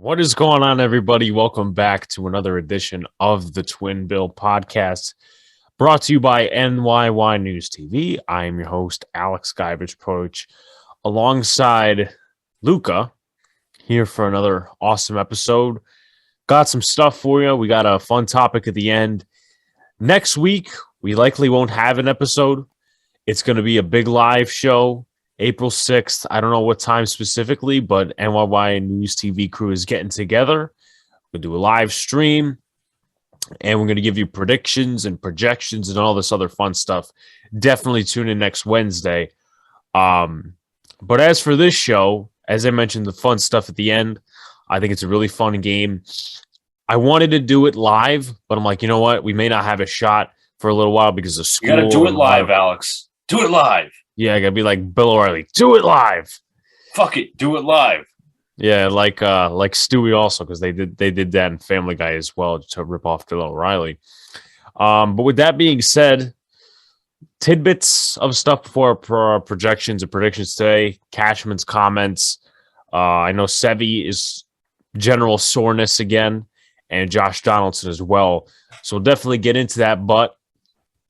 What is going on, everybody? Welcome back to another edition of the Twinbill podcast, brought to you by NyynewsTV. I am your host, Alex Guyvich-Proch, alongside Luca, here for another awesome episode. Got some stuff for you. We got a fun topic at the end. Next week, we likely won't have an episode. It's going to be a big live show. April 6th, I don't know what time specifically, but NyynewsTV crew is getting together. We'll do a live stream, and we're going to give you predictions and projections and all this other fun stuff. Definitely tune in next Wednesday. But as for this show, as I mentioned, the fun stuff at the end, I think it's a really fun game. I wanted to do it live, but I'm like, you know what? We may not have a shot for a little while because of school. You got to do it live, Alex. Do it live. Yeah, I gotta be like Bill O'Reilly. Do it live. Fuck it, do it live. Yeah, like Stewie also, because they did that in Family Guy as well to rip off Bill O'Reilly. But with that being said, tidbits of stuff for our projections and predictions today. Cashman's comments. I know Sevy is general soreness again, and Josh Donaldson as well. So we'll definitely get into that, but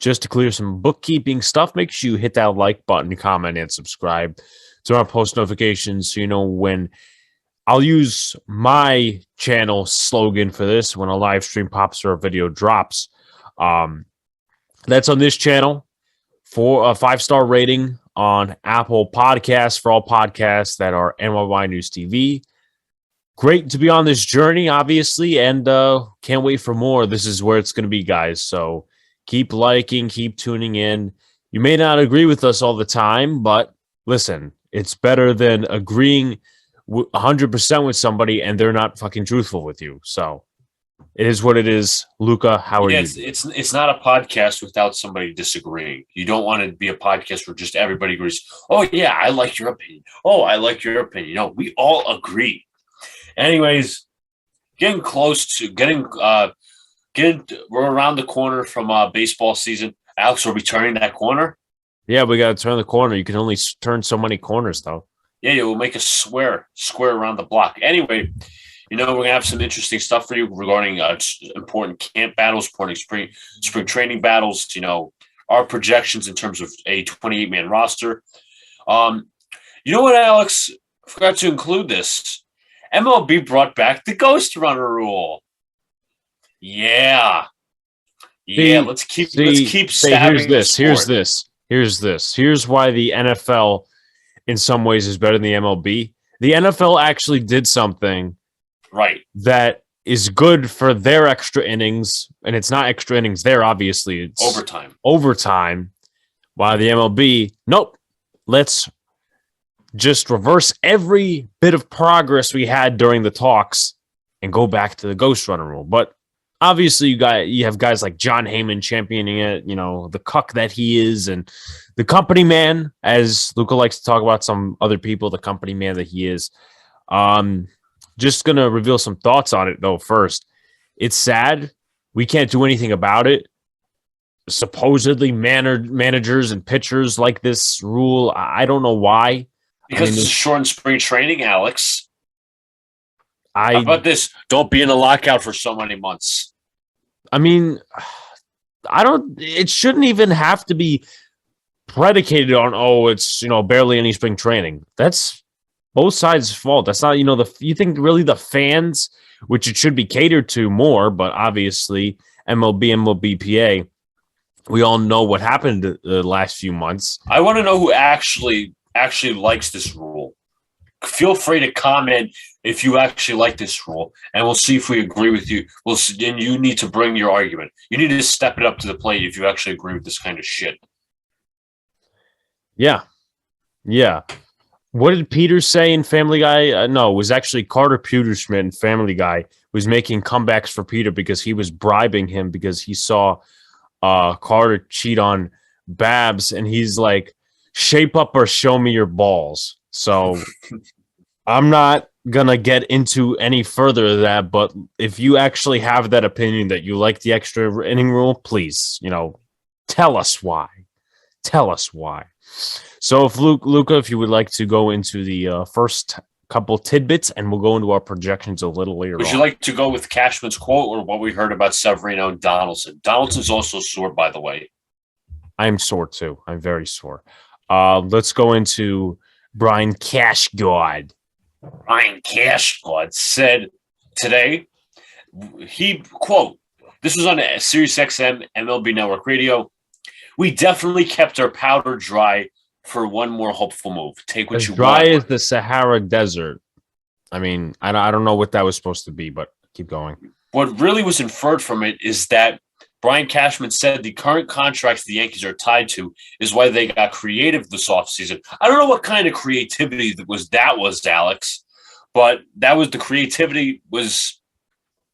just to clear some bookkeeping stuff, make sure you hit that like button, comment, and subscribe to our post notifications so you know when I'll use my channel slogan for this when a live stream pops or a video drops. That's on this channel. For a 5-star rating on Apple Podcasts for all podcasts that are NyynewsTV. Great to be on this journey, obviously, and can't wait for more. This is where it's going to be, guys. So keep liking, keep tuning in. You may not agree with us all the time, but listen, it's better than agreeing 100% with somebody and they're not fucking truthful with you. So it is what it is. Luca, how are you? It's not a podcast without somebody disagreeing. You don't want to be a podcast where just everybody agrees. Oh, yeah, I like your opinion. Oh, I like your opinion. No, we all agree. Anyways, getting close to we're around the corner from baseball season. Alex, are we turning that corner? Yeah, we got to turn the corner. You can only turn so many corners, though. Yeah, we'll make a square around the block. Anyway, we're going to have some interesting stuff for you regarding important camp battles, important spring training battles, our projections in terms of a 28-man roster. You know what, Alex? I forgot to include this. MLB brought back the ghost runner rule. Yeah. Let's keep stabbing this. Here's this. Here's why the NFL in some ways is better than the MLB. The NFL actually did something that is good for their extra innings, and it's not extra innings there, obviously. It's overtime. While the MLB, nope. Let's just reverse every bit of progress we had during the talks and go back to the ghost runner rule. But obviously, you have guys like John Heyman championing it, the cuck that he is, and the company man, as Luca likes to talk about some other people, the company man that he is. Just going to reveal some thoughts on it, though, first. It's sad. We can't do anything about it. Supposedly, managers and pitchers like this rule. I don't know why. Because it's short spring training, Alex. How about this? Don't be in a lockout for so many months. It shouldn't even have to be predicated on, it's, barely any spring training. That's both sides' fault. That's not, you think really the fans, which it should be catered to more, but obviously MLB, MLBPA, we all know what happened the last few months. I want to know who actually likes this rule. Feel free to comment if you actually like this rule, and we'll see if we agree with you. And you need to bring your argument. You need to step it up to the plate if you actually agree with this kind of shit. Yeah. What did Peter say in Family Guy? No, it was actually Carter Pewterschmidt in Family Guy was making comebacks for Peter because he was bribing him because he saw Carter cheat on Babs, and he's like, shape up or show me your balls. So I'm not going to get into any further of that, but if you actually have that opinion that you like the extra inning rule, please, tell us why. So if Luca, if you would like to go into the first couple tidbits, and we'll go into our projections a little later Would on. you like to go with Cashman's quote or what we heard about Severino and Donaldson? Donaldson's also sore, by the way. I'm sore too. I'm very sore. Let's go into Brian Cashgod. Brian Cashman said today, he, quote, this was on Sirius XM MLB Network Radio. We definitely kept our powder dry for one more hopeful move. Take what As you dry want. as the Sahara Desert. I mean, I don't know what that was supposed to be, but keep going. What really was inferred from it is that Brian Cashman said the current contracts the Yankees are tied to is why they got creative this offseason. I don't know what kind of creativity that was, Alex, but that was the creativity was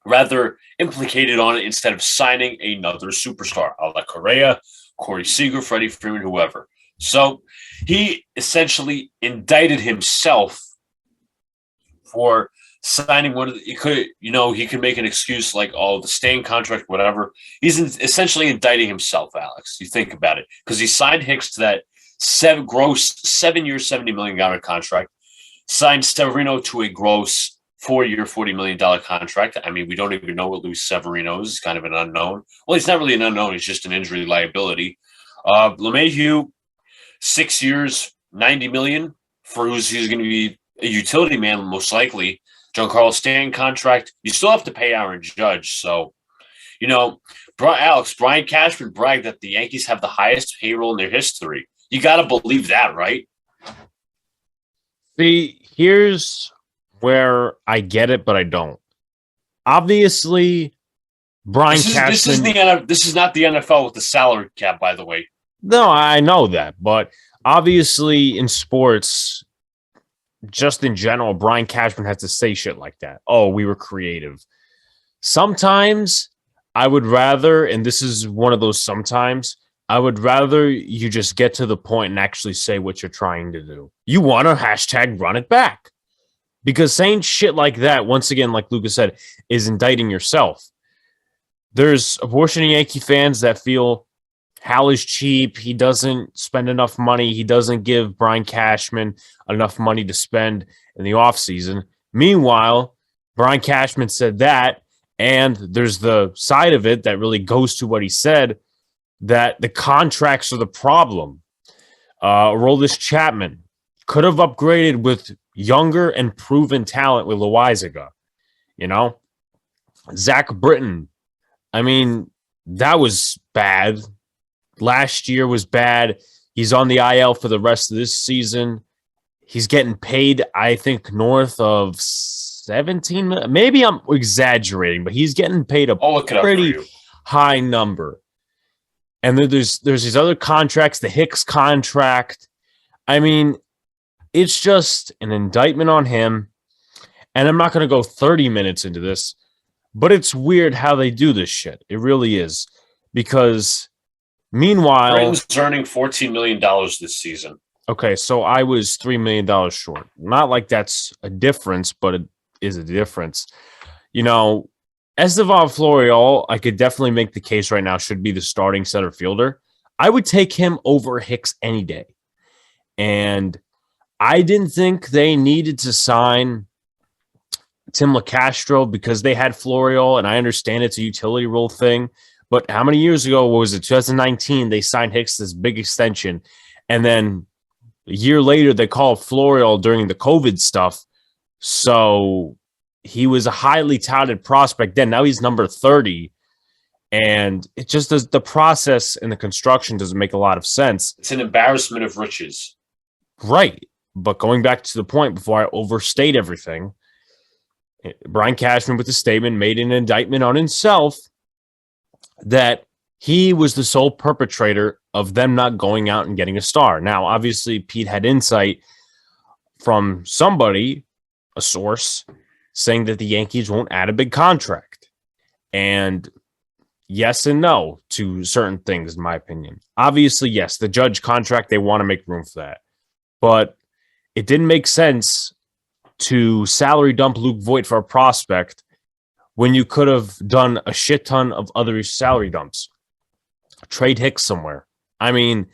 rather implicated on it instead of signing another superstar, a la Correa, Corey Seager, Freddie Freeman, whoever. So he essentially indicted himself for signing one of the, he could make an excuse like, oh, the staying contract, whatever. He's essentially indicting himself, Alex. You think about it, because he signed Hicks to that 7-year, $70 million contract, signed Severino to a gross 4-year, $40 million contract. I mean, we don't even know what Luis Severino is. He's kind of an unknown. Well, he's not really an unknown. He's just an injury liability. LeMahieu, 6 years, $90 million for he's going to be a utility man, most likely. Giancarlo Stanton contract. You still have to pay Aaron Judge. So, Brian Cashman bragged that the Yankees have the highest payroll in their history. You got to believe that, right? See, here's where I get it, but I don't. Obviously, Brian Cashman. This is not the NFL with the salary cap, by the way. No, I know that, but obviously in sports, just in general, Brian Cashman has to say shit like that. Oh, we were creative. Sometimes I would rather, and this is one of those sometimes, I would rather you just get to the point and actually say what you're trying to do. You want to hashtag run it back. Because saying shit like that, once again, like Lucas said, is indicting yourself. There's a portion of Yankee fans that feel Hal is cheap. He doesn't spend enough money. He doesn't give Brian Cashman enough money to spend in the offseason. Meanwhile, Brian Cashman said that, and there's the side of it that really goes to what he said, that the contracts are the problem. Aroldis Chapman could have upgraded with younger and proven talent with Loizaga. Zach Britton, I mean, that was bad. Last year was bad. He's on the IL for the rest of this season. He's getting paid, I think, north of 17 million. Maybe I'm exaggerating, but he's getting paid a pretty high number. And then there's these other contracts, the Hicks contract. I mean, it's just an indictment on him. And I'm not going to go 30 minutes into this, but it's weird how they do this shit. It really is. Because meanwhile, Britton's earning $14 million this season. Okay, so I was $3 million short. Not like that's a difference, but it is a difference. Estevan Florial, I could definitely make the case right now, should be the starting center fielder. I would take him over Hicks any day. And I didn't think they needed to sign Tim LaCastro because they had Florial, and I understand it's a utility role thing. But how many years ago, what was it, 2019, they signed Hicks this big extension, and then a year later, they called Florial during the COVID stuff. So he was a highly touted prospect then. Now he's number 30. And it just does, the process and the construction doesn't make a lot of sense. It's an embarrassment of riches. Right. But going back to the point before I overstate everything, Brian Cashman with the statement made an indictment on himself that he was the sole perpetrator of them not going out and getting a star. Now, obviously, Pete had insight from somebody, a source, saying that the Yankees won't add a big contract. And yes and no to certain things, in my opinion. Obviously, yes, the Judge contract, they want to make room for that. But it didn't make sense to salary dump Luke Voit for a prospect when you could have done a shit ton of other salary dumps. Trade Hicks somewhere. I mean,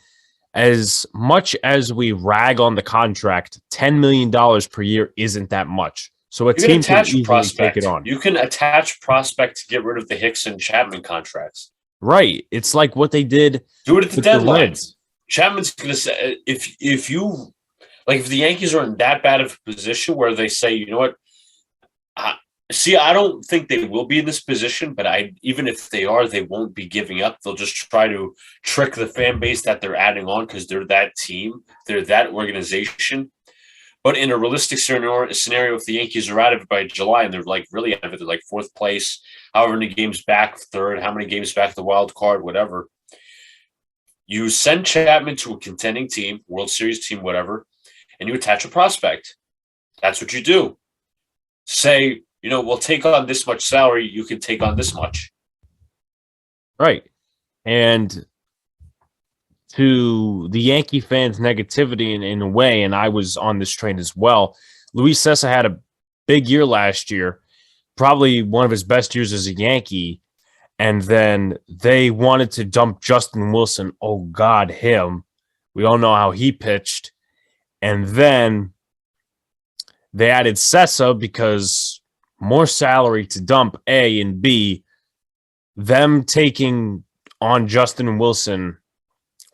as much as we rag on the contract, $10 million per year isn't that much. So a You can team can attach easily prospect. take it on. You can attach prospect to get rid of the Hicks and Chapman contracts. Right. It's like what they did. Do it at the with deadline. Reds. Chapman's going to say if you like if the Yankees are in that bad of a position where they say, you know what, I don't think they will be in this position, but even if they are, they won't be giving up. They'll just try to trick the fan base that they're adding on because they're that team, they're that organization. But in a realistic scenario, if the Yankees are out of it by July and they're like really out of it, they're like fourth place, however many games back, third, how many games back the wild card, whatever. You send Chapman to a contending team, World Series team, whatever, and you attach a prospect. That's what you do. Say, you know, we'll take on this much salary. You can take on this much. Right. And to the Yankee fans' negativity in a way, and I was on this train as well, Luis Cessa had a big year last year, probably one of his best years as a Yankee. And then they wanted to dump Justin Wilson. Oh, God, him. We all know how he pitched. And then they added Cessa because more salary to dump, A, and B, them taking on Justin Wilson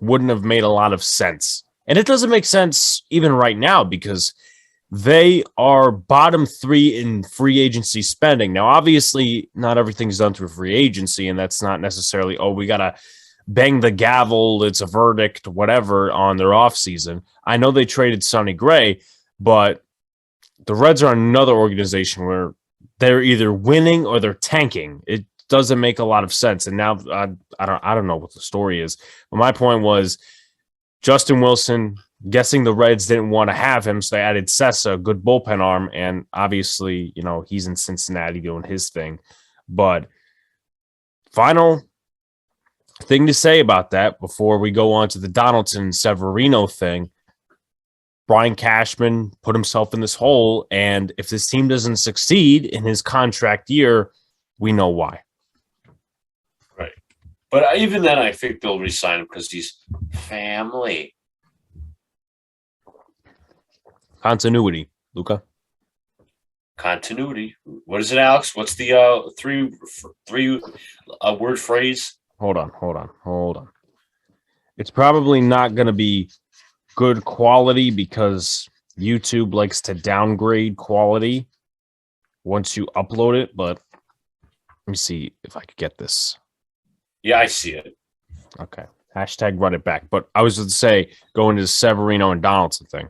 wouldn't have made a lot of sense. And it doesn't make sense even right now because they are bottom 3 in free agency spending. Now, obviously, not everything's done through free agency, and that's not necessarily, oh, we got to bang the gavel, it's a verdict, whatever, on their offseason. I know they traded Sonny Gray, but the Reds are another organization where they're either winning or they're tanking. It doesn't make a lot of sense. And now I don't know what the story is. But my point was Justin Wilson, guessing the Reds didn't want to have him, so they added Cessa, a good bullpen arm, and obviously, you know, he's in Cincinnati doing his thing. But final thing to say about that before we go on to the Donaldson Severino thing. Brian Cashman put himself in this hole, and if this team doesn't succeed in his contract year, we know why. Right. But even then, I think they'll re-sign him because he's family. Continuity, Luca. Continuity. What is it, Alex? What's the three word phrase? Hold on. It's probably not going to be good quality because YouTube likes to downgrade quality once you upload it, but let me see if I could get this. Yeah, I see it. Okay. Hashtag run it back. But I was going to say, going to the Severino and Donaldson thing.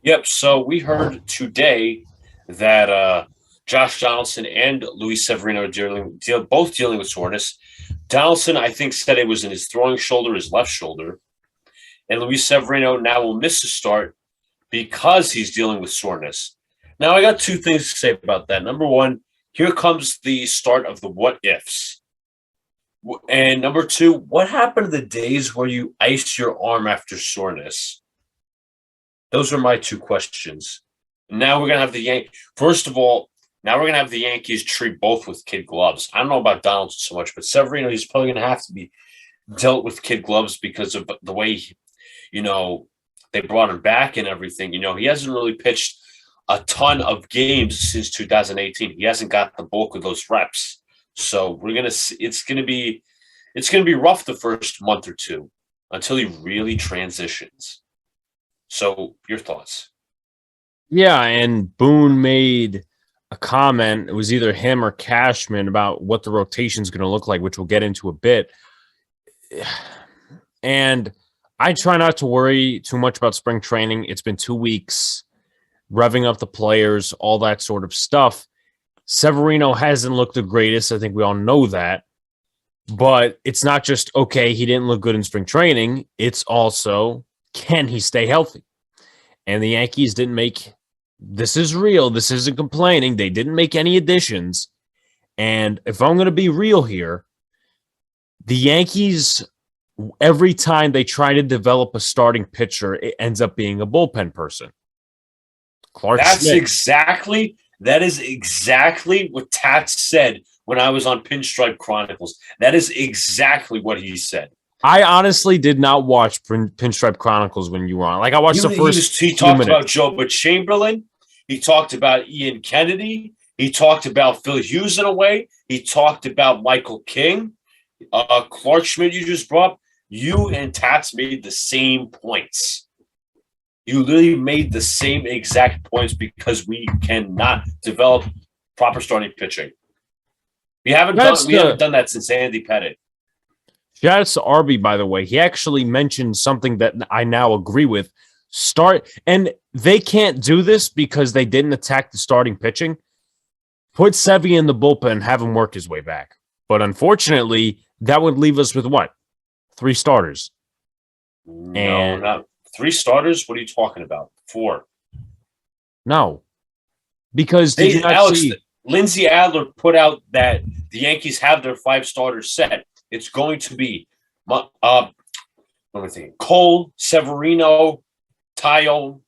Yep. So we heard today that Josh Donaldson and Luis Severino are both dealing with soreness. Donaldson, I think, said it was in his throwing shoulder, his left shoulder. And Luis Severino now will miss the start because he's dealing with soreness. Now, I got two things to say about that. Number one, here comes the start of the what ifs. And number two, what happened to the days where you ice your arm after soreness? Those are my two questions. Now we're going to have the Yankees. First of all, now we're going to have the Yankees treat both with kid gloves. I don't know about Donaldson so much, but Severino, he's probably going to have to be dealt with kid gloves because of the way, they brought him back and everything. He hasn't really pitched a ton of games since 2018. He hasn't got the bulk of those reps. So it's going to be rough the first month or two until he really transitions. So your thoughts? Yeah, and Boone made a comment. It was either him or Cashman about what the rotation is going to look like, which we'll get into a bit. And I try not to worry too much about spring training. It's been 2 weeks, revving up the players, all that sort of stuff. Severino hasn't looked the greatest. I think we all know that. But it's not just, okay, he didn't look good in spring training. It's also, can he stay healthy? And the Yankees didn't make, this is real, this isn't complaining, they didn't make any additions. And if I'm going to be real here, the Yankees, every time they try to develop a starting pitcher, it ends up being a bullpen person. That is exactly what Tats said when I was on Pinstripe Chronicles. That is exactly what he said. I honestly did not watch Pinstripe Chronicles when you were on. Like I watched the first. He talked about Joe Chamberlain. He talked about Ian Kennedy. He talked about Phil Hughes in a way. He talked about Michael King. Clark Schmidt, you just brought up. You and Tats made the same points. You literally made the same exact points because we cannot develop proper starting pitching. We haven't done that since Andy Pettit. Shout out to Arby, by the way. He actually mentioned something that I now agree with. And they can't do this because they didn't attack the starting pitching. Put Sevy in the bullpen and have him work his way back. But unfortunately, that would leave us with what? 3 starters. No, not 3 starters. What are you talking about? 4. No, because Lindsey Adler put out that the Yankees have their 5 starters set. It's going to be Cole, Severino, Tayo,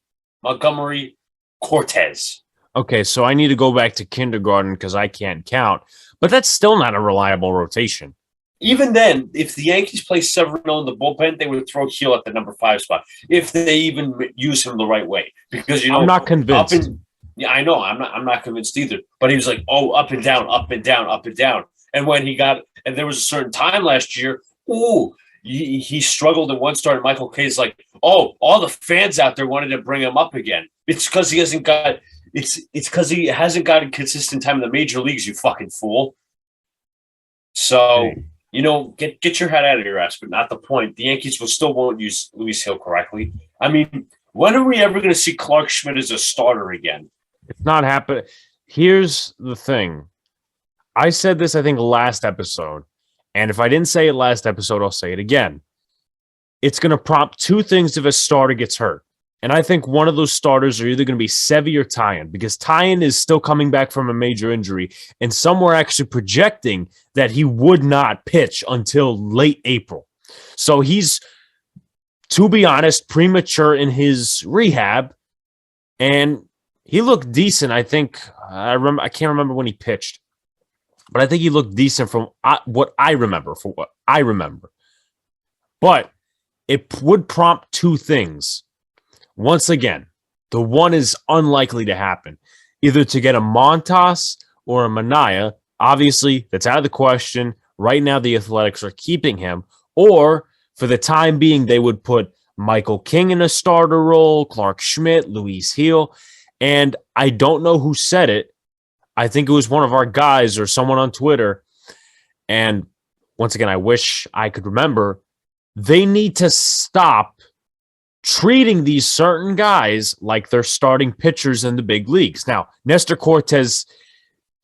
Montgomery, Cortez. Okay, so I need to go back to kindergarten because I can't count. But that's still not a reliable rotation. Even then, if the Yankees play Severino in the bullpen, they would throw Keel at the number 5 spot if they even use him the right way. Because I'm not convinced. Yeah, I know. I'm not convinced either. But he was like, up and down, up and down, up and down. And when and there was a certain time last year, he struggled in one start. And Michael K's like, all the fans out there wanted to bring him up again. It's because he hasn't got. It's because he hasn't gotten consistent time in the major leagues. You fucking fool. So. Get your head out of your ass, but not the point. The Yankees won't use Luis Hill correctly. I mean, when are we ever going to see Clark Schmidt as a starter again? It's not happening. Here's the thing. I said this, I think, last episode. And if I didn't say it last episode, I'll say it again. It's going to prompt 2 things if a starter gets hurt. And I think one of those starters are either going to be Sevy or Tyon, because Tyon is still coming back from a major injury, and some were actually projecting that he would not pitch until late April. So he's, to be honest, premature in his rehab, and he looked decent. I think I can't remember when he pitched, but I think he looked decent from what I remember. But it would prompt 2 things. Once again, the one is unlikely to happen. Either to get a Montas or a Manaea. Obviously, that's out of the question. Right now, the Athletics are keeping him. Or, for the time being, they would put Michael King in a starter role, Clark Schmidt, Luis Hill. And I don't know who said it. I think it was one of our guys or someone on Twitter. And once again, I wish I could remember. They need to stop treating these certain guys like they're starting pitchers in the big leagues. Now, Nestor Cortez,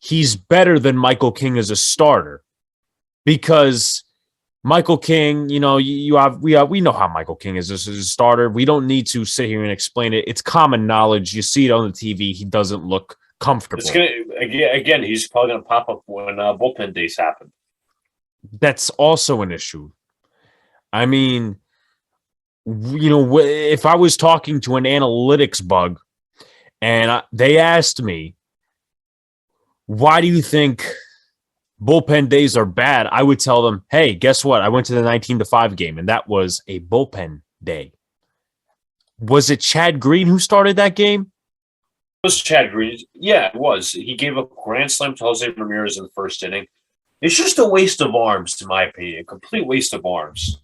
he's better than Michael King as a starter because Michael King, we know how Michael King is as a starter. We don't need to sit here and explain it. It's common knowledge. You see it on the TV. He doesn't look comfortable. Again, he's probably going to pop up when bullpen days happen. That's also an issue. I mean, if I was talking to an analytics bug and they asked me, why do you think bullpen days are bad? I would tell them, hey, guess what? I went to the 19-5 game, and that was a bullpen day. Was it Chad Green who started that game? It was Chad Green. Yeah, it was. He gave a grand slam to Jose Ramirez in the first inning. It's just a waste of arms, in my opinion. A complete waste of arms.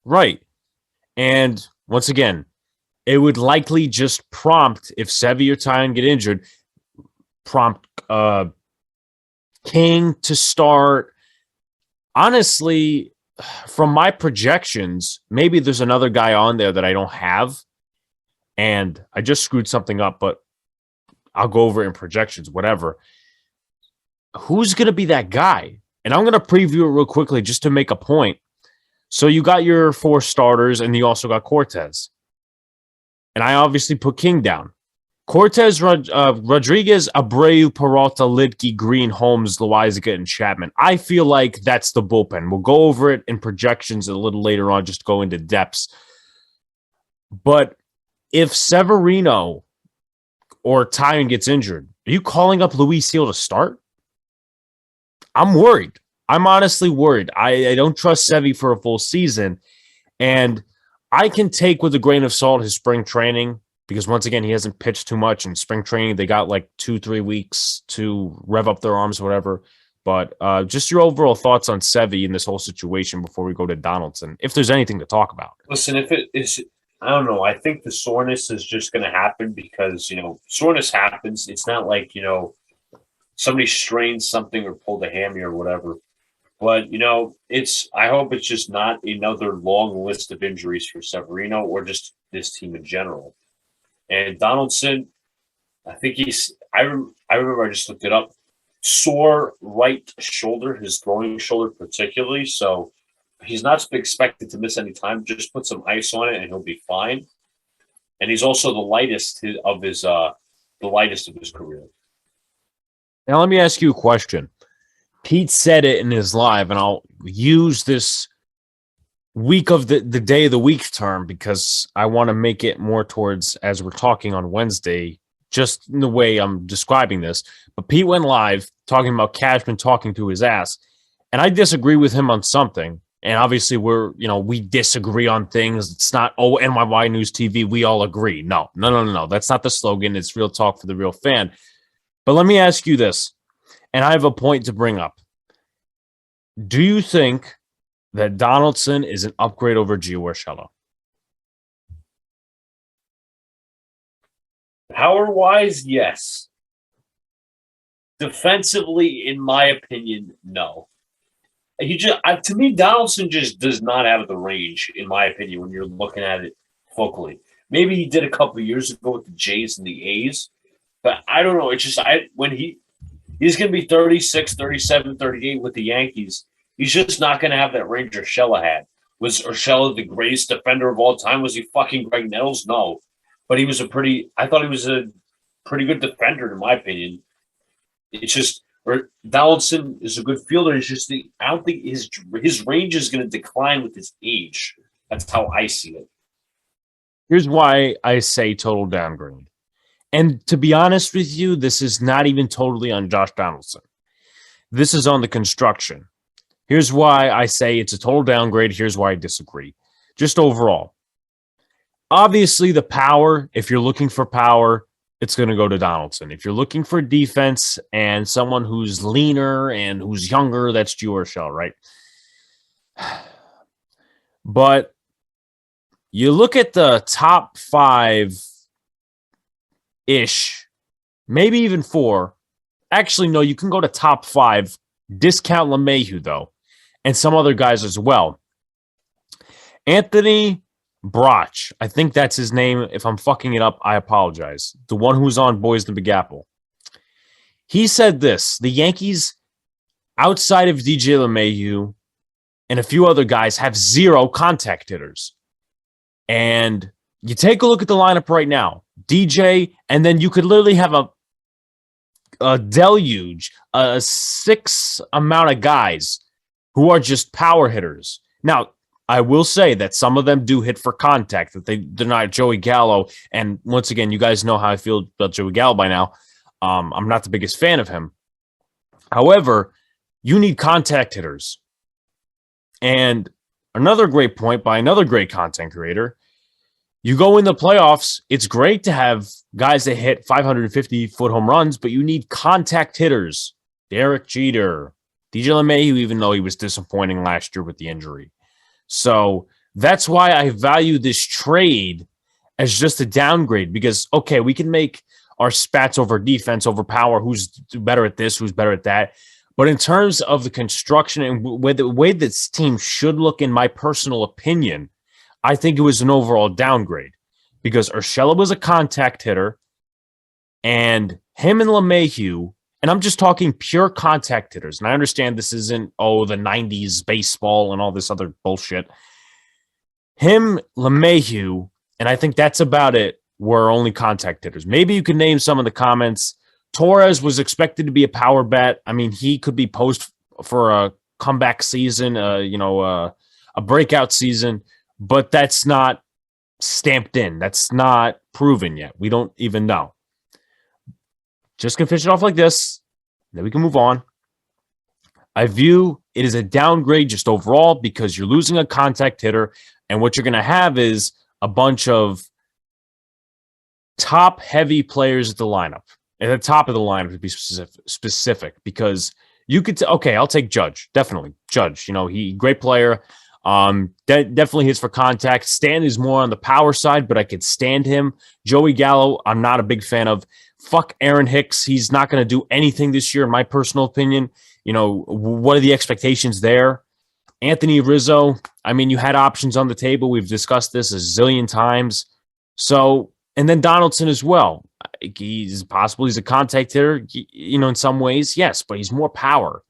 Right. And once again, it would likely just prompt, if Sevy or Tyon get injured, prompt King to start. Honestly, from my projections, maybe there's another guy on there that I don't have. And I just screwed something up, but I'll go over it in projections, whatever. Who's going to be that guy? And I'm going to preview it real quickly just to make a point. So you got your 4 starters, and you also got Cortez. And I obviously put King down. Cortez, Rodriguez, Abreu, Peralta, Lidke, Green, Holmes, Loizaga, and Chapman. I feel like that's the bullpen. We'll go over it in projections a little later on, just go into depths. But if Severino or Tyon gets injured, are you calling up Luis Hill to start? I'm worried. I'm honestly worried. I don't trust Sevy for a full season. And I can take with a grain of salt his spring training because once again, he hasn't pitched too much in spring training. They got like 2-3 weeks to rev up their arms, whatever. But just your overall thoughts on Sevy in this whole situation before we go to Donaldson, if there's anything to talk about. Listen, if it is, I don't know. I think the soreness is just going to happen because, soreness happens. It's not like, somebody strained something or pulled a hammy or whatever. But, I hope it's just not another long list of injuries for Severino or just this team in general. And Donaldson, I think I remember I just looked it up. Sore right shoulder, his throwing shoulder particularly. So he's not expected to miss any time. Just put some ice on it and he'll be fine. And he's also the lightest of his career. Now, let me ask you a question. Pete said it in his live, and I'll use this week of the day of the week term because I want to make it more towards as we're talking on Wednesday, just in the way I'm describing this. But Pete went live talking about Cashman talking to his ass, and I disagree with him on something. And obviously, we disagree on things. It's not, NYY News TV, we all agree. No. That's not the slogan. It's real talk for the real fan. But let me ask you this, and I have a point to bring up. Do you think that Donaldson is an upgrade over Gio Urshela? Power-wise, yes. Defensively, in my opinion, no. To me, Donaldson just does not have the range, in my opinion, when you're looking at it focally. Maybe he did a couple of years ago with the Jays and the A's, but I don't know. It's just when he's going to be 36, 37, 38 with the Yankees, he's just not going to have that range Urshela had. Was Urshela the greatest defender of all time? Was he fucking Greg Nettles? No. But I thought he was a pretty good defender, in my opinion. It's just, Donaldson is a good fielder. It's just, I don't think his range is going to decline with his age. That's how I see it. Here's why I say total downgrade. And to be honest with you, this is not even totally on Josh Donaldson. This is on the construction. Here's why I say it's a total downgrade. Here's why I disagree. Just overall. Obviously, the power, if you're looking for power, it's going to go to Donaldson. If you're looking for defense and someone who's leaner and who's younger, that's Gio Urshela, right? But you look at the top 5-ish, maybe even 4. Actually, no, you can go to top 5. Discount LeMahieu, though, and some other guys as well. Anthony BRONX, I think that's his name. If I'm fucking it up, I apologize. The one who's on Boys in the Big Apple. He said this: the Yankees, outside of DJ LeMahieu and a few other guys, have 0 contact hitters. And you take a look at the lineup right now. DJ, and then you could literally have a deluge, a 6 amount of guys who are just power hitters. Now, I will say that some of them do hit for contact, that they're not Joey Gallo. And once again, you guys know how I feel about Joey Gallo by now. I'm not the biggest fan of him. However, you need contact hitters. And another great point by another great content creator, you go in the playoffs, it's great to have guys that hit 550-foot home runs, but you need contact hitters. Derek Jeter, DJ LeMahieu, even though he was disappointing last year with the injury. So that's why I value this trade as just a downgrade because, okay, we can make our spats over defense, over power, who's better at this, who's better at that. But in terms of the construction and the way this team should look, in my personal opinion, I think it was an overall downgrade because Urshela was a contact hitter and him and LeMahieu, and I'm just talking pure contact hitters. And I understand this isn't, the 90s baseball and all this other bullshit. Him, LeMahieu, and I think that's about it, were only contact hitters. Maybe you could name some of the comments. Torres was expected to be a power bat. I mean, he could be post for a comeback season, a breakout season, but that's not stamped in. That's not proven yet. We don't even know. Just gonna finish it off like this, then we can move on. I view it is a downgrade just overall because you're losing a contact hitter, and what you're going to have is a bunch of top-heavy players at the lineup. At the top of the lineup to be specific because you could okay, I'll take Judge. Definitely. Judge, he great player. Definitely hits for contact. Stan is more on the power side, but I could stand him. Joey Gallo, I'm not a big fan of. Fuck Aaron Hicks. He's not going to do anything this year, in my personal opinion. What are the expectations there? Anthony Rizzo, I mean, you had options on the table. We've discussed this a zillion times. So, and then Donaldson as well. He's a contact hitter, in some ways, yes, but he's more power.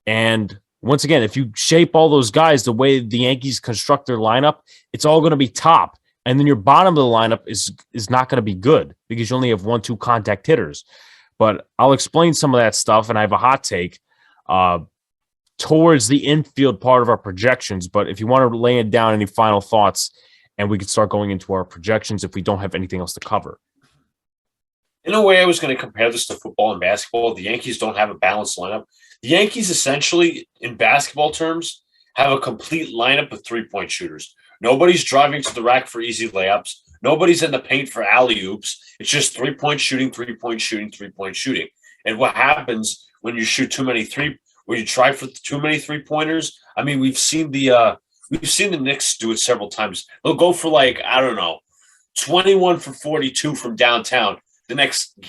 And once again, if you shape all those guys the way the Yankees construct their lineup, it's all going to be top. And then your bottom of the lineup is not going to be good because you only have 1-2 contact hitters. But I'll explain some of that stuff, and I have a hot take towards the infield part of our projections. But if you want to lay it down, any final thoughts, and we could start going into our projections if we don't have anything else to cover. In a way, I was going to compare this to football and basketball. The Yankees don't have a balanced lineup. The Yankees essentially, in basketball terms, have a complete lineup of three-point shooters. Nobody's driving to the rack for easy layups. Nobody's in the paint for alley-oops. It's just three-point shooting, three-point shooting, three-point shooting. And what happens when you shoot too many when you try for too many three-pointers? I mean, we've seen the Knicks do it several times. They'll go for 21 for 42 from downtown. The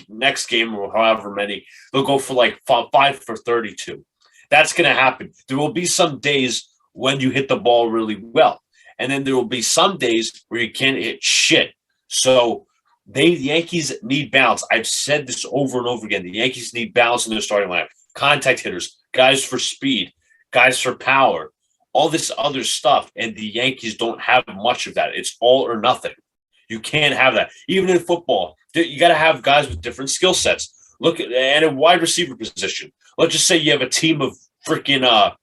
next game or however many, they'll go for 5 for 32. That's going to happen. There will be some days when you hit the ball really well. And then there will be some days where you can't hit shit. So the Yankees need balance. I've said this over and over again. The Yankees need balance in their starting lineup. Contact hitters, guys for speed, guys for power, all this other stuff. And the Yankees don't have much of that. It's all or nothing. You can't have that. Even in football, you got to have guys with different skill sets. Look at a wide receiver position. Let's just say you have a team of freaking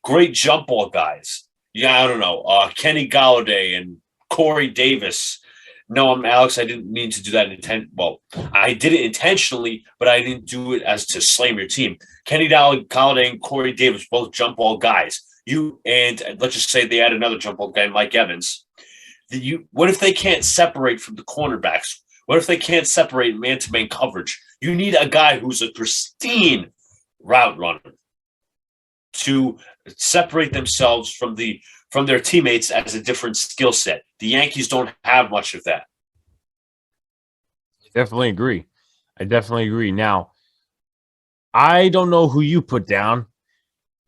great jump ball guys. Yeah, I don't know, Kenny Galladay and Corey Davis. No, Alex, I didn't mean to do that Well, I did it intentionally, but I didn't do it as to slam your team. Kenny Galladay and Corey Davis, both jump ball guys. Let's just say they add another jump ball guy, Mike Evans. What if they can't separate from the cornerbacks? What if they can't separate man-to-man coverage? You need a guy who's a pristine route runner to separate themselves from their teammates as a different skill set. The Yankees don't have much of that. I definitely agree. Now, I don't know who you put down.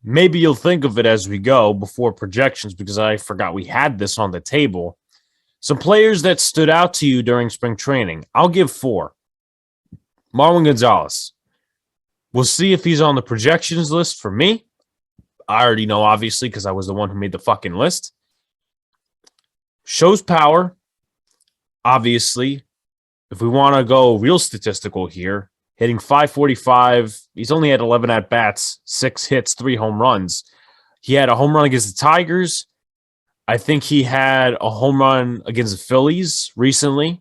Maybe you'll think of it as we go before projections because I forgot we had this on the table. Some players that stood out to you during spring training. I'll give 4. Marwin Gonzalez. We'll see if he's on the projections list for me. I already know, obviously, because I was the one who made the fucking list. Shows power. Obviously, if we want to go real statistical here, hitting .545. He's only had 11 at-bats, 6 hits, 3 home runs. He had a home run against the Tigers. I think he had a home run against the Phillies recently.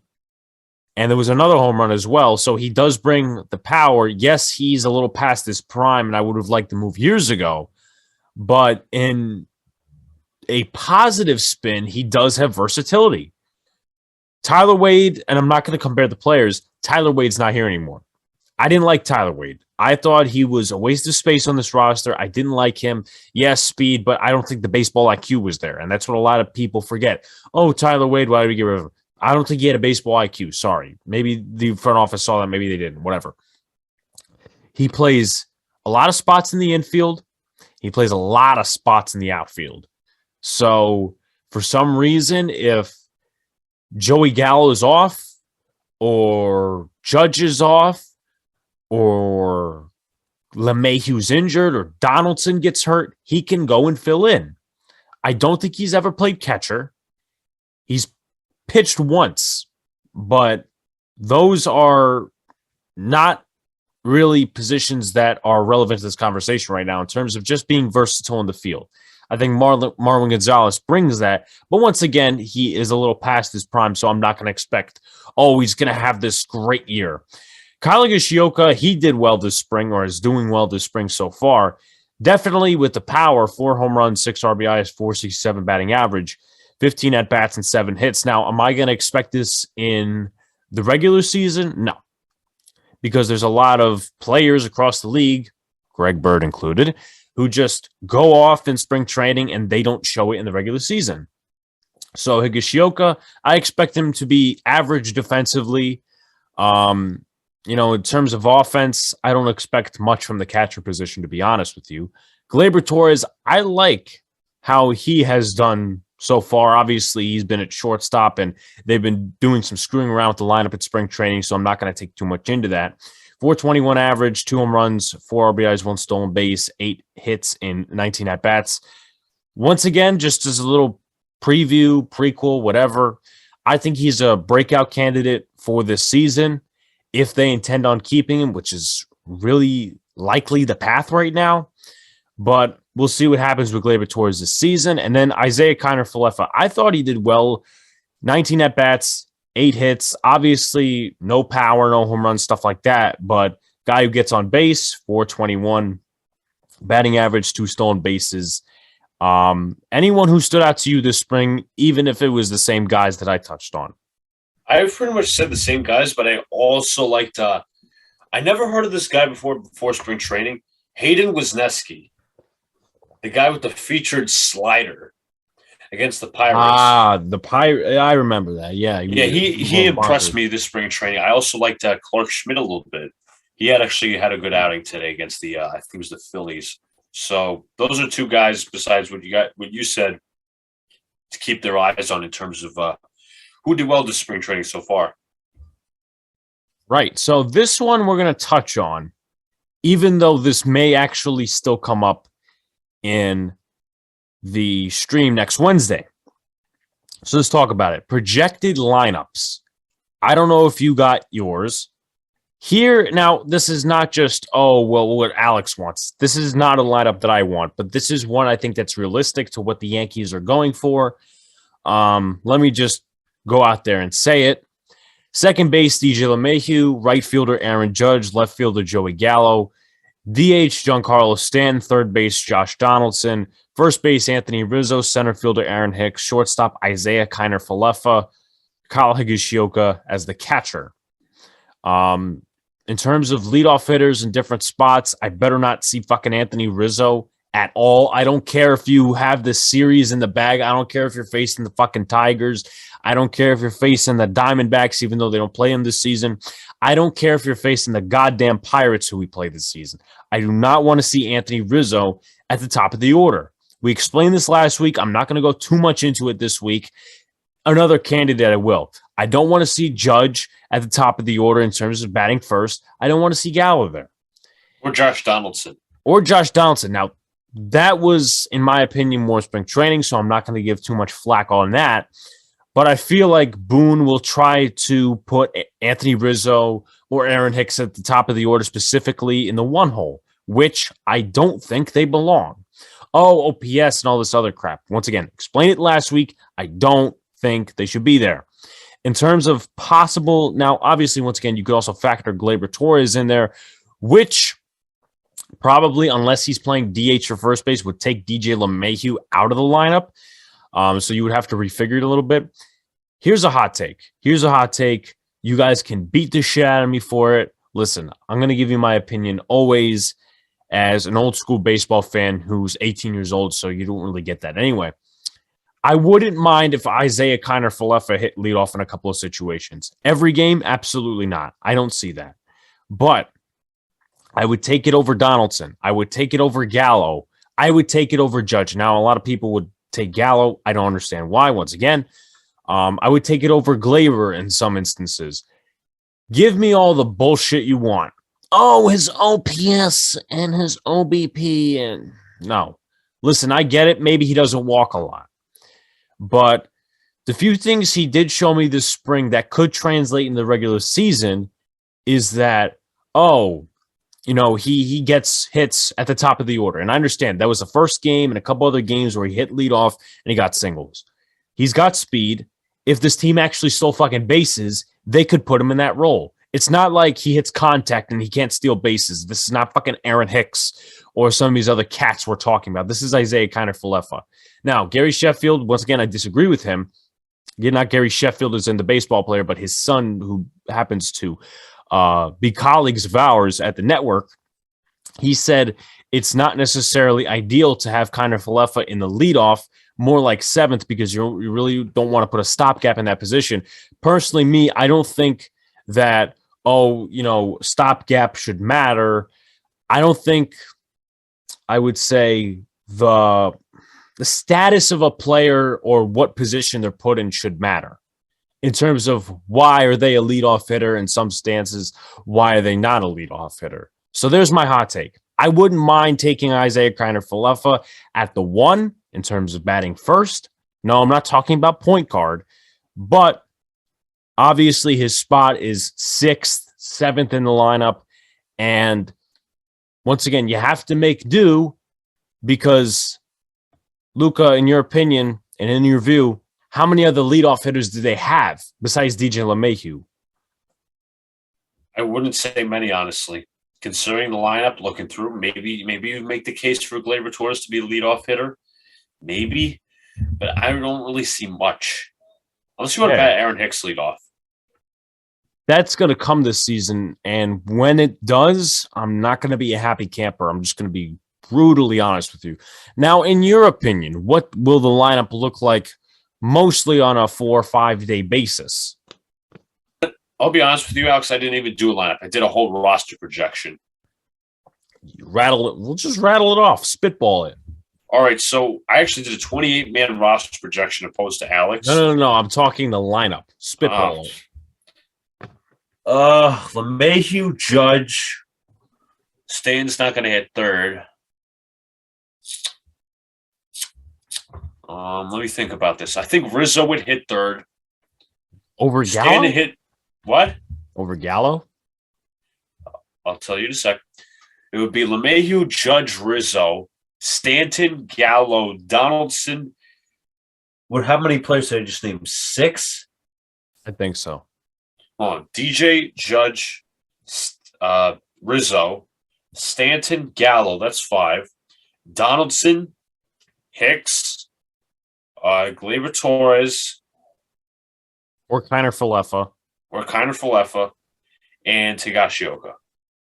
And there was another home run as well. So he does bring the power. Yes, he's a little past his prime, and I would have liked to move years ago. But in a positive spin, he does have versatility. Tyler Wade, and I'm not going to compare the players, Tyler Wade's not here anymore. I didn't like Tyler Wade. I thought he was a waste of space on this roster. I didn't like him. Yes, speed, but I don't think the baseball IQ was there. And that's what a lot of people forget. Oh, Tyler Wade, why did we get rid of him? I don't think he had a baseball IQ. Sorry. Maybe the front office saw that. Maybe they didn't. Whatever. He plays a lot of spots in the infield. He plays a lot of spots in the outfield. So for some reason, if Joey Gallo is off or Judge is off or LeMahieu's injured or Donaldson gets hurt, he can go and fill in. I don't think he's ever played catcher. He's pitched once, but those are not really positions that are relevant to this conversation right now in terms of just being versatile in the field. I think Marwin Gonzalez brings that, but once again, he is a little past his prime, so I'm not going to expect, he's going to have this great year. Kyle Higashioka, he did well this spring, or is doing well this spring so far. definitely with the power, 4 home runs, 6 RBIs, 467 batting average, 15 at bats, and 7 hits. Now, am I going to expect this in the regular season? No, because there's a lot of players across the league, Greg Bird included, who just go off in spring training and they don't show it in the regular season. So Higashioka, I expect him to be average defensively. In terms of offense, I don't expect much from the catcher position, to be honest with you. Gleyber Torres, I like how he has done so far. Obviously, he's been at shortstop, and they've been doing some screwing around with the lineup at spring training, so I'm not going to take too much into that. 421 average, 2 home runs, 4 RBIs, 1 stolen base, 8 hits in 19 at-bats. Once again, just as a little preview, prequel, whatever, I think he's a breakout candidate for this season if they intend on keeping him, which is really likely the path right now. But we'll see what happens with Gleyber Torres this season. And then Isaiah Kiner-Falefa, I thought he did well. 19 at-bats, 8 hits. Obviously, no power, no home runs, stuff like that. But guy who gets on base, 421, batting average, 2 stolen bases. Anyone who stood out to you this spring, even if it was the same guys that I touched on? I've pretty much said the same guys, but I also liked I never heard of this guy before spring training. Hayden Wisniewski, the guy with the featured slider against the Pirates. The Pirate. I remember that. Yeah. He impressed me this spring training. I also liked Clark Schmidt a little bit. He had a good outing today against the I think it was the Phillies. So those are 2 guys besides what you said to keep their eyes on in terms of who did well this spring training so far. Right. So this one we're going to touch on, even though this may actually still come up in the stream next Wednesday. So let's talk about it. Projected lineups. I don't know if you got yours. Here, now, this is not just, what Alex wants. This is not a lineup that I want, but this is one I think that's realistic to what the Yankees are going for. Let me just go out there and say it. Second base, DJ LeMahieu. Right fielder, Aaron Judge. Left fielder, Joey Gallo. DH, Giancarlo Stanton. Third base, Josh Donaldson. First base, Anthony Rizzo. Center fielder, Aaron Hicks. Shortstop, Isaiah Kiner-Falefa. Kyle Higashioka as the catcher. In terms of leadoff hitters in different spots, I better not see fucking Anthony Rizzo at all. I don't care if you have this series in the bag. I don't care if you're facing the fucking Tigers. I don't care if you're facing the Diamondbacks, even though they don't play him this season. I don't care if you're facing the goddamn Pirates who we play this season. I do not want to see Anthony Rizzo at the top of the order. We explained this last week. I'm not going to go too much into it this week. Another candidate I will. I don't want to see Judge at the top of the order in terms of batting first. I don't want to see Gallo there. Or Josh Donaldson. Now, that was, in my opinion, more spring training, so I'm not going to give too much flack on that. But I feel like Boone will try to put Anthony Rizzo or Aaron Hicks at the top of the order, specifically in the 1 hole, which I don't think they belong. OPS and all this other crap. Once again, explained it last week. I don't think they should be there. In terms of possible, now, obviously, once again, you could also factor Gleyber Torres in there, which probably, unless he's playing DH or first base, would take DJ LeMahieu out of the lineup. So you would have to refigure it a little bit. Here's a hot take. You guys can beat the shit out of me for it. Listen, I'm going to give you my opinion always as an old school baseball fan who's 18 years old, so you don't really get that anyway. I wouldn't mind if Isaiah Kiner-Falefa hit leadoff in a couple of situations. Every game? Absolutely not. I don't see that. But I would take it over Donaldson. I would take it over Gallo. I would take it over Judge. Now, a lot of people would take Gallo. I don't understand why, once again. I would take it over Gleyber in some instances. Give me all the bullshit you want. His OPS and his OBP. And no. Listen, I get it. Maybe he doesn't walk a lot. But the few things he did show me this spring that could translate in the regular season is that, he gets hits at the top of the order. And I understand that was the first game and a couple other games where he hit leadoff and he got singles. He's got speed. If this team actually stole fucking bases, they could put him in that role. It's not like he hits contact and he can't steal bases. This is not fucking Aaron Hicks or some of these other cats we're talking about. This is Isaiah Kiner-Falefa. Now, Gary Sheffield, once again, I disagree with him. Again, not Gary Sheffield is in the baseball player, but his son, who happens to be colleagues of ours at the network, he said it's not necessarily ideal to have Kiner-Falefa in the leadoff, more like seventh, because you really don't want to put a stopgap in that position. Personally, me, I don't think that, stopgap should matter. I don't think, I would say, the status of a player or what position they're put in should matter in terms of why are they a leadoff hitter in some stances, why are they not a leadoff hitter. So there's my hot take. I wouldn't mind taking Isaiah Kiner-Falefa at the 1 in terms of batting first. No, I'm not talking about point guard, but obviously his spot is 6th, 7th in the lineup. And once again, you have to make do because, Luca, in your opinion and in your view, how many other leadoff hitters do they have besides DJ LeMahieu? I wouldn't say many, honestly. Considering the lineup, looking through, maybe you make the case for Gleyber Torres to be a leadoff hitter. Maybe. But I don't really see much. Unless you want to bat Aaron Hicks leadoff. That's going to come this season, and when it does, I'm not going to be a happy camper. I'm just going to be brutally honest with you. Now, in your opinion, what will the lineup look like mostly on a 4 or 5 day basis? I'll be honest with you, Alex, I didn't even do a lineup. I did a whole roster projection. Rattle it. We'll just rattle it off, spitball it. All right, so I actually did a 28-man roster projection opposed to Alex. No. I'm talking the lineup. Spitball it. LeMahieu, Judge. Stan's not going to hit third. Let me think about this. I think Rizzo would hit third. Over Stan Gallo? hit what? Over Gallo? I'll tell you in a sec. It would be LeMahieu, Judge, Rizzo, Stanton, Gallo, Donaldson. How many players did I just name? 6? I think so. Hold on. DJ, Judge, Rizzo, Stanton, Gallo. That's 5. Donaldson, Hicks, Gleyber Torres. Or Kiner-Falefa. And Higashioka.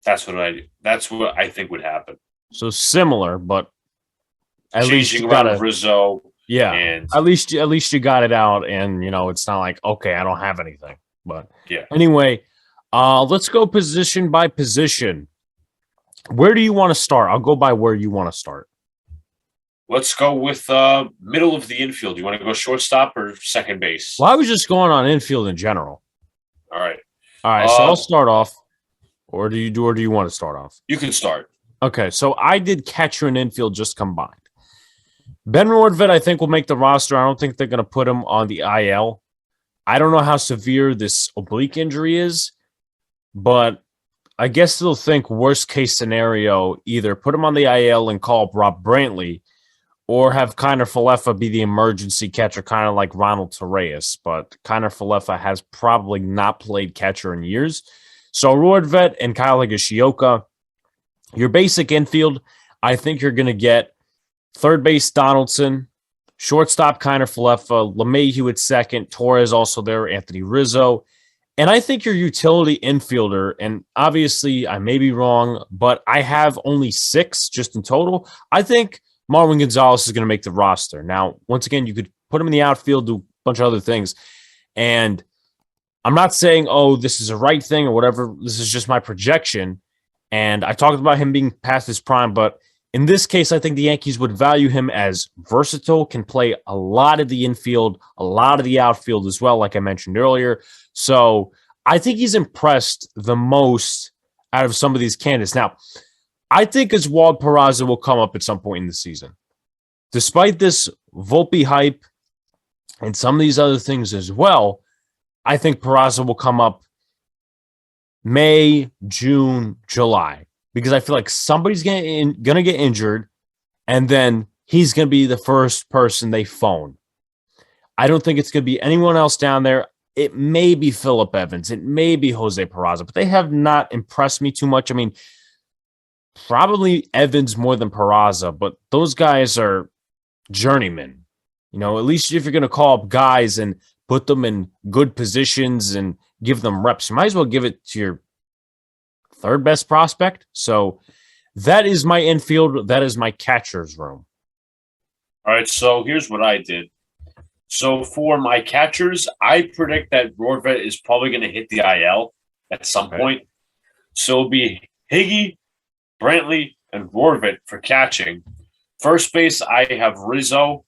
That's what I think would happen. So similar, but at least you around got Rizzo. Yeah. And at least you got it out, and it's not like, okay, I don't have anything. But yeah. Anyway, let's go position by position. Where do you want to start? I'll go by where you want to start. Let's go with middle of the infield. You want to go shortstop or second base? Well, I was just going on infield in general. All right. So I'll start off. Or do you want to start off? You can start. Okay, so I did catcher and infield just combined. Ben Nordvet, I think, will make the roster. I don't think they're going to put him on the IL. I don't know how severe this oblique injury is, but I guess they'll think worst case scenario, either put him on the IL and call up Rob Brantley, or have Kiner-Falefa be the emergency catcher, kind of like Ronald Torreyes. But Kiner-Falefa has probably not played catcher in years. So Nordvet and Kyle Higashioka, your basic infield, I think you're going to get third base Donaldson, shortstop Kiner-Falefa, LeMahieu at second, Torres also there, Anthony Rizzo. And I think your utility infielder, and obviously I may be wrong, but I have only 6 just in total. I think Marwin Gonzalez is going to make the roster. Now, once again, you could put him in the outfield, do a bunch of other things. And I'm not saying, this is a right thing or whatever. This is just my projection. And I talked about him being past his prime, but in this case, I think the Yankees would value him as versatile, can play a lot of the infield, a lot of the outfield as well, like I mentioned earlier. So I think he's impressed the most out of some of these candidates. Now, I think Oswald Peraza will come up at some point in the season. Despite this Volpe hype and some of these other things as well, I think Peraza will come up May, June, July, because I feel like somebody's going to get injured, and then he's going to be the first person they phone. I don't think it's going to be anyone else down there. it may be Phillip Evans, it may be Jose Peraza, but they have not impressed me too much. I mean, probably Evans more than Peraza, but those guys are journeymen. You know, at least if you're going to call up guys and put them in good positions and give them reps, you might as well give it to your third best prospect. So that is my infield. That is my catcher's room. All right, so here's what I did. So for my catchers, I predict that Rorvet is probably going to hit the IL at some point. So it'll be Higgy, Brantley, and Rorvet for catching. First base, I have Rizzo.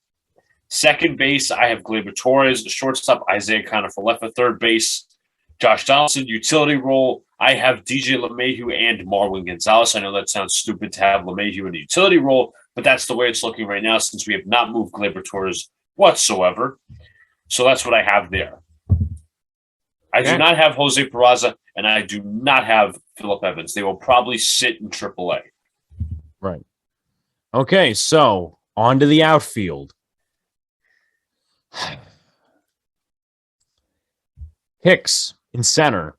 Second base, I have Gleyber Torres. The shortstop, Isaiah Kiner-Falefa. Third base, Josh Donaldson. Utility role, I have DJ LeMahieu and Marwin Gonzalez. I know that sounds stupid to have LeMahieu in the utility role, but that's the way it's looking right now since we have not moved Gleyber Torres whatsoever. So that's what I have there. I do not have Jose Peraza, and I do not have Phillip Evans. They will probably sit in AAA. Right. Okay, so on to the outfield. Hicks in center,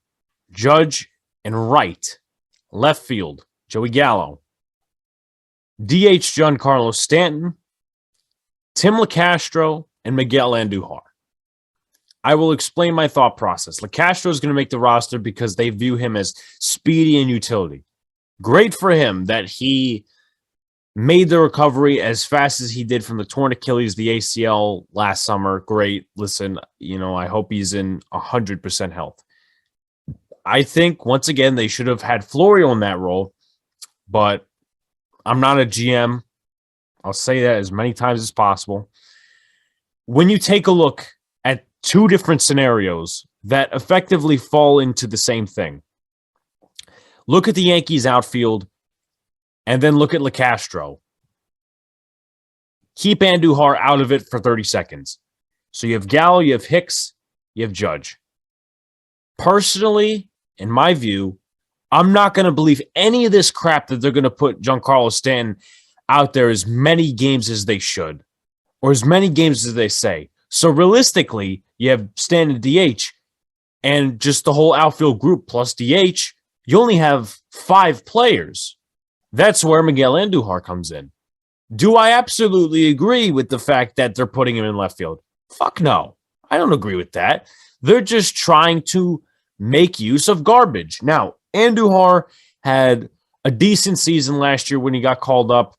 Judge in right, left field, Joey Gallo, DH Giancarlo Stanton, Tim LeCastro, and Miguel Andujar. I will explain my thought process. LeCastro is going to make the roster because they view him as speedy and utility. Great for him that he made the recovery as fast as he did from the torn Achilles, the ACL last summer. Great. Listen, I hope he's in 100% health. I think, once again, they should have had Florio in that role, but I'm not a GM. I'll say that as many times as possible. When you take a look at two different scenarios that effectively fall into the same thing, look at the Yankees outfield and then look at LeCastro. Keep Andujar out of it for 30 seconds. So you have Gallo, you have Hicks, you have Judge. Personally, in my view, I'm not going to believe any of this crap that they're going to put Giancarlo Stanton out there as many games as they should, or as many games as they say. So realistically, you have Stanton DH and just the whole outfield group plus DH, you only have 5 players. That's where Miguel Andujar comes in. Do I absolutely agree with the fact that they're putting him in left field? Fuck no. I don't agree with that. They're just trying to make use of garbage. Now, Andujar had a decent season last year when he got called up,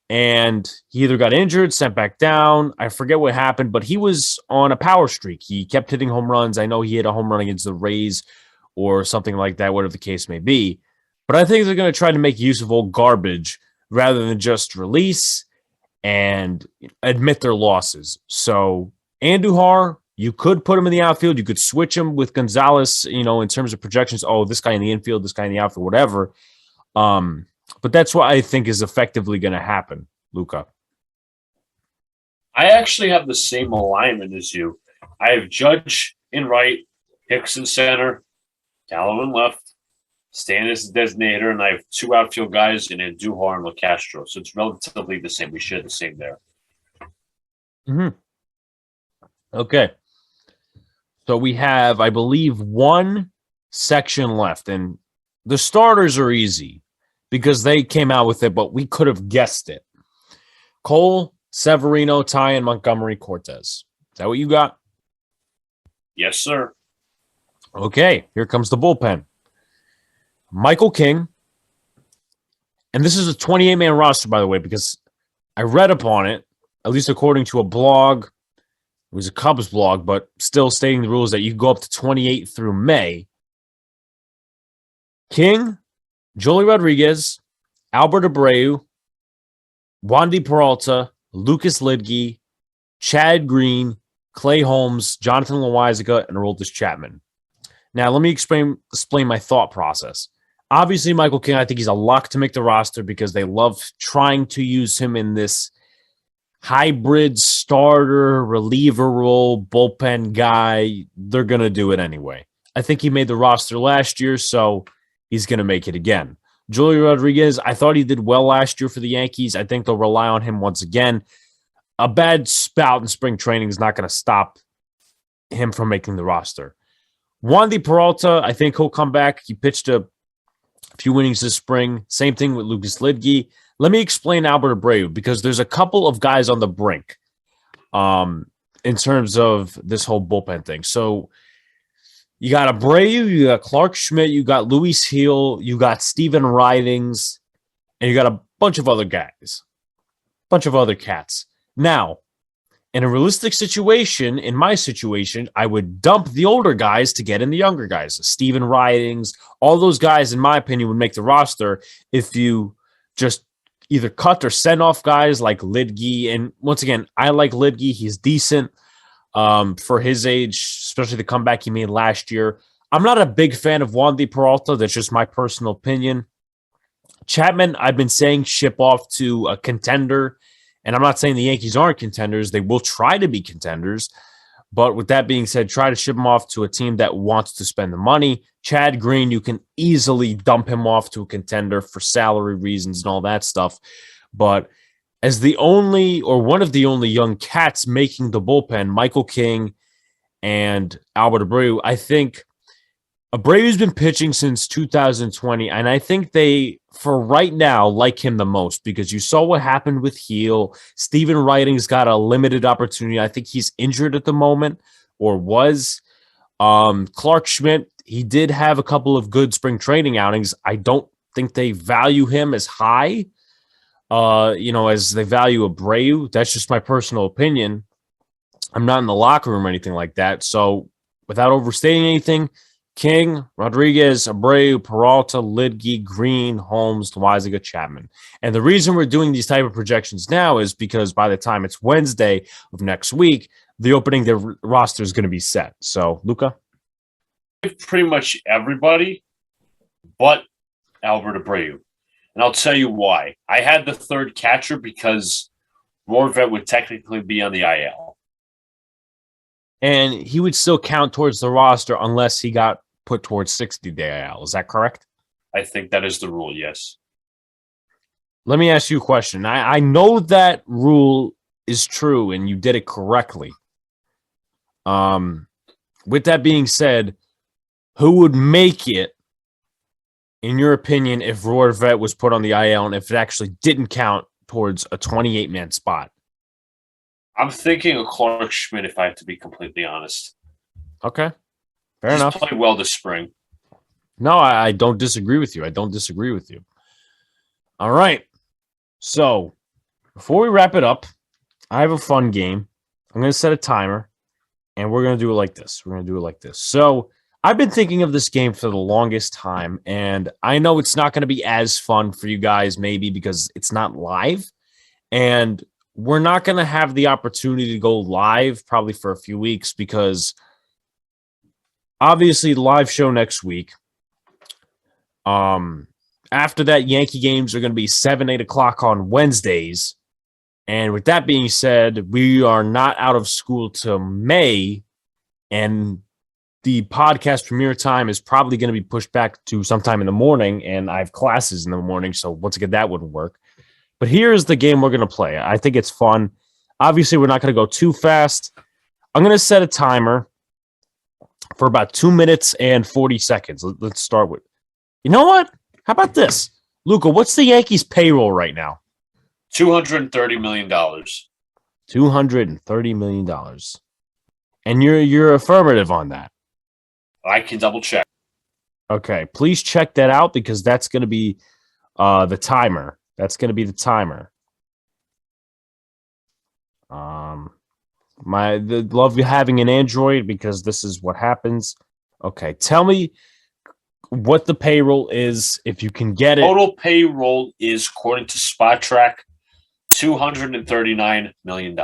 and he either got injured, sent back down. I forget what happened, but he was on a power streak. He kept hitting home runs. I know he hit a home run against the Rays or something like that, whatever the case may be. But I think they're going to try to make use of old garbage rather than just release and admit their losses. So Andujar, you could put him in the outfield. You could switch him with Gonzalez, in terms of projections. Oh, this guy in the infield, this guy in the outfield, whatever. But that's what I think is effectively going to happen, Luca. I actually have the same alignment as you. I have Judge in right, Hicks in center, Gallo in left, Stan is the designator, and I have 2 outfield guys in Andujar and LeCastro. So it's relatively the same. We share the same there. Mm-hmm. Okay. So we have, I believe, 1 section left, and the starters are easy because they came out with it, but we could have guessed it. Cole, Severino, Ty, and Montgomery Cortez. Is that what you got? Yes, sir. Okay, here comes the bullpen. Michael King, and this is a 28-man roster, by the way, because I read upon it, at least according to a blog. It was a Cubs blog, but still stating the rules that you can go up to 28 through May. King, Joely Rodriguez, Albert Abreu, Wandy Peralta, Lucas Lidge, Chad Green, Clay Holmes, Jonathan Loaisiga, and Aroldis Chapman. Now, let me explain my thought process. Obviously, Michael King, I think he's a lock to make the roster because they love trying to use him in this hybrid starter, reliever role, bullpen guy. They're going to do it anyway. I think he made the roster last year, so he's going to make it again. Joely Rodriguez, I thought he did well last year for the Yankees. I think they'll rely on him once again. A bad spout in spring training is not going to stop him from making the roster. Wandy Peralta, I think he'll come back. He pitched a few innings this spring. Same thing with Lucas Lidge. Let me explain Albert Abreu because there's a couple of guys on the brink in terms of this whole bullpen thing. So you got Abreu, you got Clark Schmidt, you got Luis Heel, you got Steven Ridings, and you got a bunch of other guys, bunch of other cats. Now, in a realistic situation, in my situation, I would dump the older guys to get in the younger guys. Steven Ridings, all those guys, in my opinion, would make the roster if you just either cut or send off guys like Lidge. And once again, I like Lidge. He's decent for his age, especially the comeback he made last year. I'm not a big fan of Wandy Peralta. That's just my personal opinion. Chapman, I've been saying ship off to a contender. And I'm not saying the Yankees aren't contenders. They will try to be contenders. But with that being said, try to ship him off to a team that wants to spend the money. Chad Green, you can easily dump him off to a contender for salary reasons and all that stuff. But as the only or one of the only young cats making the bullpen, Michael King and Albert Abreu, I think Abreu's been pitching since 2020, and I think they, for right now, like him the most because you saw what happened with Heel. Steven Ridings got a limited opportunity. I think he's injured at the moment or was. Clark Schmidt, he did have a couple of good spring training outings. I don't think they value him as high, as they value Abreu. That's just my personal opinion. I'm not in the locker room or anything like that. So without overstating anything, King, Rodriguez, Abreu, Peralta, Lidge, Green, Holmes, Loaisiga, Chapman. And the reason we're doing these type of projections now is because by the time it's Wednesday of next week, the opening the roster is going to be set. So, Luca? Pretty much everybody but Albert Abreu. And I'll tell you why. I had the third catcher because Rorvet would technically be on the IL. And he would still count towards the roster unless he got put towards 60-day IL. Is that correct? I think that is the rule, yes. Let me ask you a question. I know that rule is true and you did it correctly. With that being said, who would make it, in your opinion, if Rorvet was put on the IL and if it actually didn't count towards a 28-man spot? I'm thinking of Clark Schmidt, if I have to be completely honest. Okay. Fair enough. Played well this spring. No, I don't disagree with you. All right. So, before we wrap it up, I have a fun game. I'm going to set a timer, and we're going to do it like this. So, I've been thinking of this game for the longest time, and I know it's not going to be as fun for you guys maybe because it's not live, and we're not going to have the opportunity to go live probably for a few weeks because obviously the live show next week. After that, Yankee games are going to be 7, 8 o'clock on Wednesdays. And with that being said, we are not out of school till May, and the podcast premiere time is probably going to be pushed back to sometime in the morning, and I have classes in the morning, so once again, that wouldn't work. But here's the game we're going to play. I think it's fun. Obviously, we're not going to go too fast. I'm going to set a timer for about 2 minutes and 40 seconds. Let's start with, you know what? How about this? Luca, what's the Yankees payroll right now? $230 million. $230 million. And you're affirmative on that. I can double check. Okay, please check that out because that's going to be the timer. That's going to be the timer. Love having an Android because this is what happens. Okay, tell me what the payroll is if you can get it. Total payroll is, according to Spot Track, $239 million.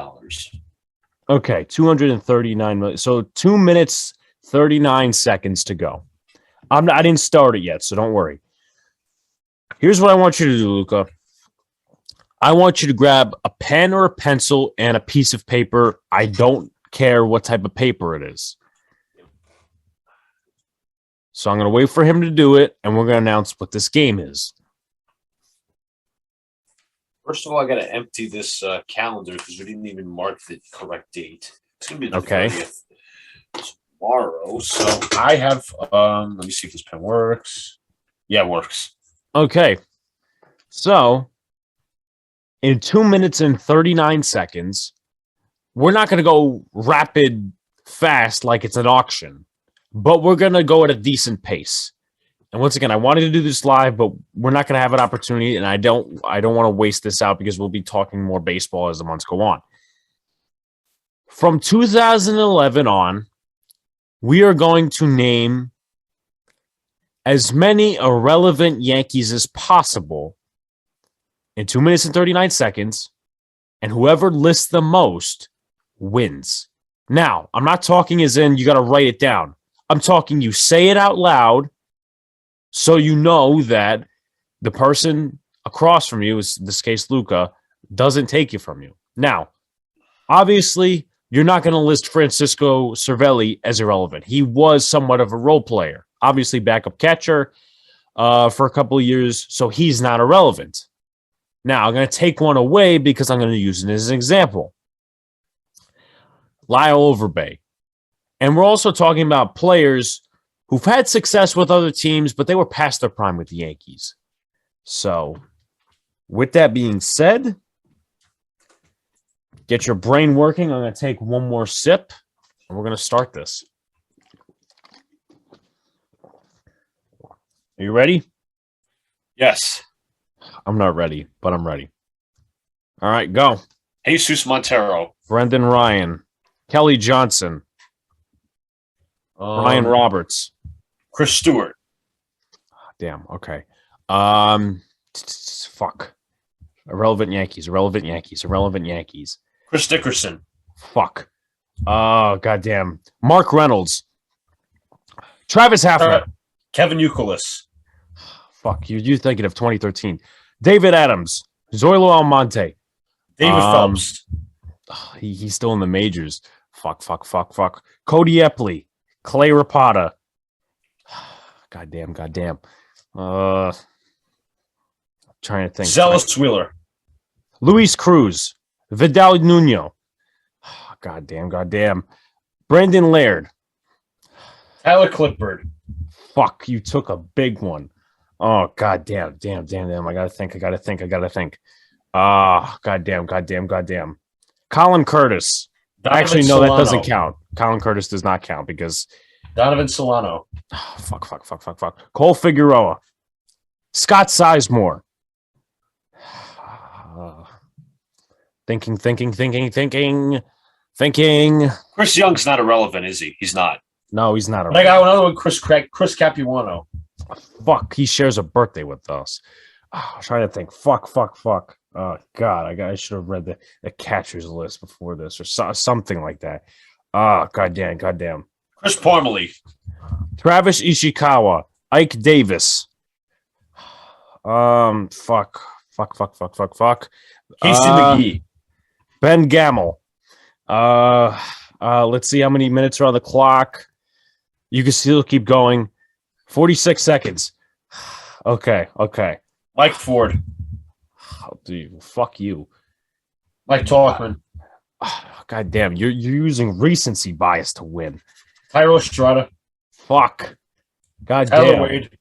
Okay, 239 million. So 2 minutes, 39 seconds to go. I didn't start it yet, so don't worry. Here's what I want you to do, Luca. I want you to grab a pen or a pencil and a piece of paper. I don't care what type of paper it is. So I'm going to wait for him to do it, and we're going to announce what this game is. First of all, I got to empty this calendar because we didn't even mark the correct date. It's going to be the Okay. 30th. tomorrow. So I have let me see if this pen works. Yeah, it works. Okay. So in 2 minutes and 39 seconds, we're not going to go rapid fast like it's an auction, but we're going to go at a decent pace. And once again, I wanted to do this live, but we're not going to have an opportunity, and I don't want to waste this out because we'll be talking more baseball as the months go on. From 2011 on, we are going to name as many irrelevant Yankees as possible in 2 minutes and 39 seconds, and whoever lists the most wins. Now, I'm not talking as in you got to write it down. I'm talking you say it out loud so you know that the person across from you, in this case Luca, doesn't take you from you. Now, obviously, you're not going to list Francisco Cervelli as irrelevant. He was somewhat of a role player. Obviously, backup catcher for a couple of years, so he's not irrelevant. Now, I'm going to take one away because I'm going to use it as an example. Lyle Overbay. And we're also talking about players who've had success with other teams, but they were past their prime with the Yankees. So, with that being said, get your brain working. I'm going to take one more sip, and we're going to start this. Are you ready? Yes. I'm not ready, but I'm ready. All right, go. Jesus Montero. Brendan Ryan. Kelly Johnson. Ryan Roberts. Chris Stewart. Damn, okay. Fuck. Irrelevant Yankees. Chris Dickerson. Fuck. Oh, goddamn. Mark Reynolds. Travis Hafner. Kevin Youkilis. Fuck, you're thinking of 2013. David Adams. Zoilo Almonte. David Phelps. He's still in the majors. Fuck. Cody Epley. Clay Rapata. Goddamn. Trying to think. Zealous Wheeler. Luis Cruz. Vidal Nuno. Goddamn. Brandon Laird. Tyler Clippard. Fuck, you took a big one. Oh, goddamn. Damn. I gotta think. Goddamn. Colin Curtis. Donovan Actually, no, Solano. that doesn't count. Colin Curtis does not count because... Donovan Solano. Fuck. Cole Figueroa. Scott Sizemore. Thinking. Chris Young's not irrelevant, is he? He's not. No, he's not. I got another one, Chris Capuano. Fuck, he shares a birthday with us. Oh, I'm trying to think. Fuck. Oh, God, I should have read the catcher's list before this or something like that. Oh, goddamn. Chris Parmalee. Travis Ishikawa. Ike Davis. Fuck. Casey McGee. Ben Gamel. Let's see how many minutes are on the clock. You can still keep going. 46 seconds. Okay. Mike Ford. Dude, fuck you. Mike Talkman. God damn, you're using recency bias to win. Tyro Estrada. Fuck. God Tyler damn. Wade.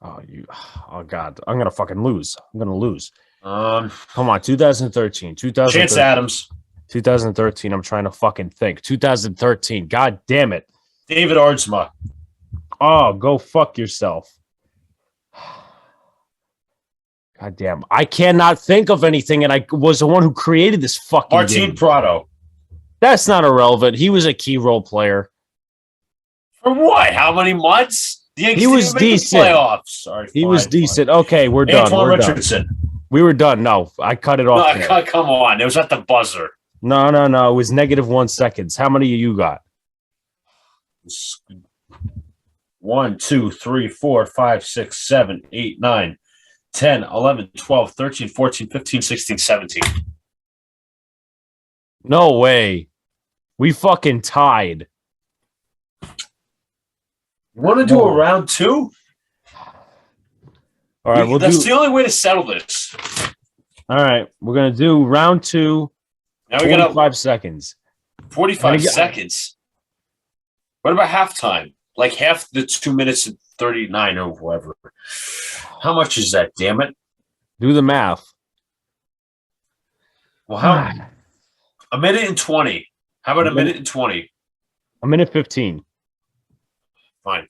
Oh God. I'm gonna fucking lose. Come on, 2013. Chance Adams. 2013. I'm trying to fucking think. 2013. God damn it. David Ardsma. Oh, go fuck yourself. God damn. I cannot think of anything, and I was the one who created this fucking Martin game. Prado. That's not irrelevant. He was a key role player. For what? How many months? The Yankees He was didn't make the decent. playoffs. Sorry, He was decent. Okay, we're done. Antoine We're done. Richardson. We were done. No, I cut it off. No, come on. It was at the buzzer. No. It was -1 seconds. How many you got? 1, 2, 3, 4, 5, 6, 7, 8, 9, 10, 11, 12, 13, 14, 15, 16, 17. No way. We fucking tied. You want to do a round two? All right, That's the only way to settle this. All right, we're gonna do round two. Now we got 45 seconds. 45 seconds. What about halftime? Like half the 2 minutes and 39 or whatever. How much is that? Damn it! Do the math. Well, how a minute and 20? How about a minute and 20? A minute 15. Fine.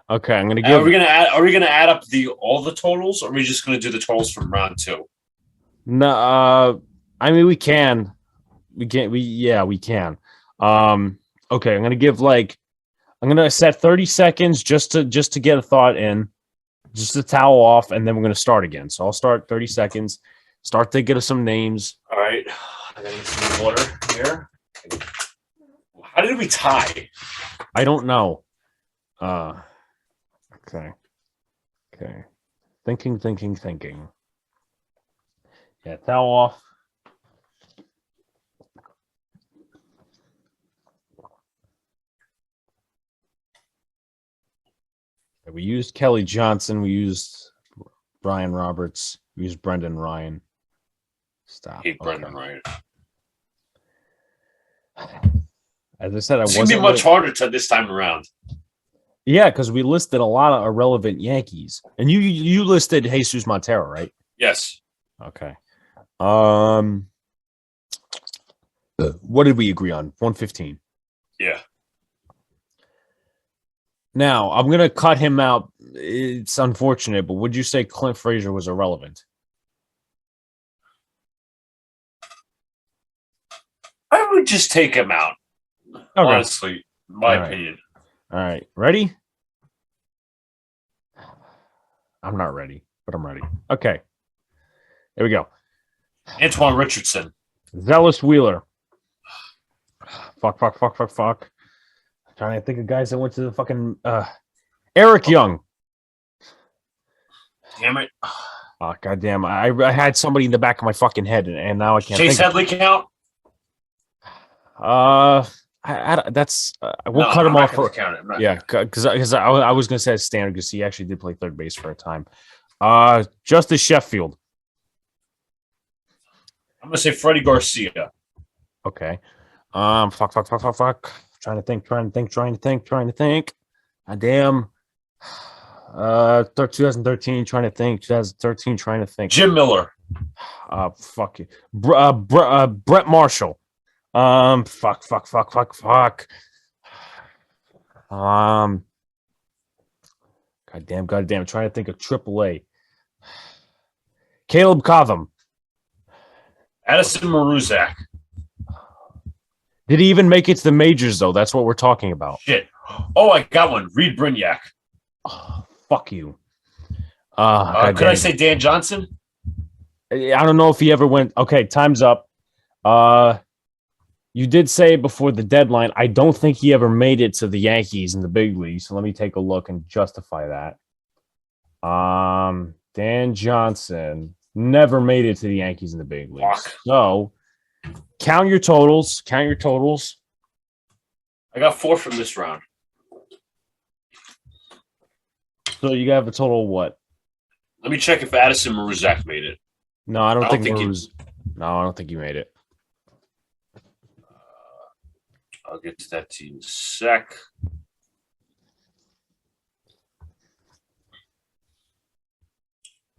Okay, I'm gonna give. Are we gonna add up all the totals, or are we just gonna do the totals from round 2? No, I mean we can. We can. Okay, I'm gonna give I'm gonna set 30 seconds just to get a thought in, just to towel off, and then we're gonna start again. So I'll start 30 seconds. Start thinking of some names. All right. I gotta get some water here. How did we tie? I don't know. Okay. Thinking. Yeah, towel off. We used Kelly Johnson. We used Brian Roberts. We used Brendan Ryan. Stop. Hate Brendan Ryan. As I said, it's gonna be much harder this time around. Yeah, because we listed a lot of irrelevant Yankees, and you listed Jesus Montero, right? Yes. Okay. What did we agree on? 115. Yeah. Now I'm gonna cut him out. It's unfortunate, but would you say Clint Frazier was irrelevant? I would just take him out. Okay. Honestly, my opinion. All right, ready? I'm not ready, but I'm ready. Okay, here we go. Antoine Richardson. Zealous Wheeler. Fuck. Trying to think of guys that went to the fucking Eric Young. Damn it. Oh, goddamn. I had somebody in the back of my fucking head, and now I can't Chase Headley count? We'll cut him off for count it. Yeah, because I was gonna say it's standard because he actually did play third base for a time. Justice Sheffield. I'm gonna say Freddie Garcia. Okay. Fuck. Trying to think. Damn. 2013. Trying to think. 2013. Trying to think. Jim Miller. Fuck you. Brett Marshall. Fuck. Goddamn. Trying to think of AAA. Caleb Cotham. Addison Maruzak. Did he even make it to the majors, though? That's what we're talking about. Shit. Oh, I got one. Reed Brignac. Oh, fuck you. Could I say Dan Johnson? I don't know if he ever went. Okay, time's up. You did say before the deadline, I don't think he ever made it to the Yankees in the big league. So let me take a look and justify that. Dan Johnson never made it to the Yankees in the big leagues. Fuck. So count your totals. I got 4 from this round. So you have a total of what? Let me check if Addison Maruzak made it. No, I don't think he made it. I'll get to that in a sec.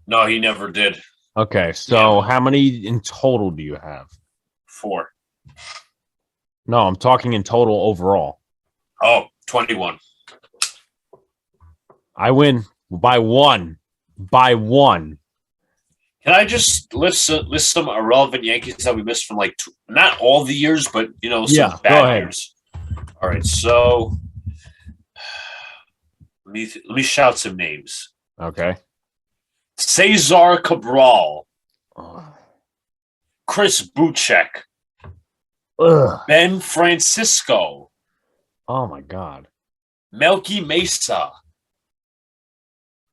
No, he never did. Okay, so how many in total do you have? 4. No, I'm talking in total overall. Oh, 21. I win by 1. Can I just list some irrelevant Yankees that we missed from not all the years, but some bad years? All right, so let me shout some names. Okay. Cesar Cabral, Chris Buchek, Ben Francisco. Oh my God. Melky Mesa,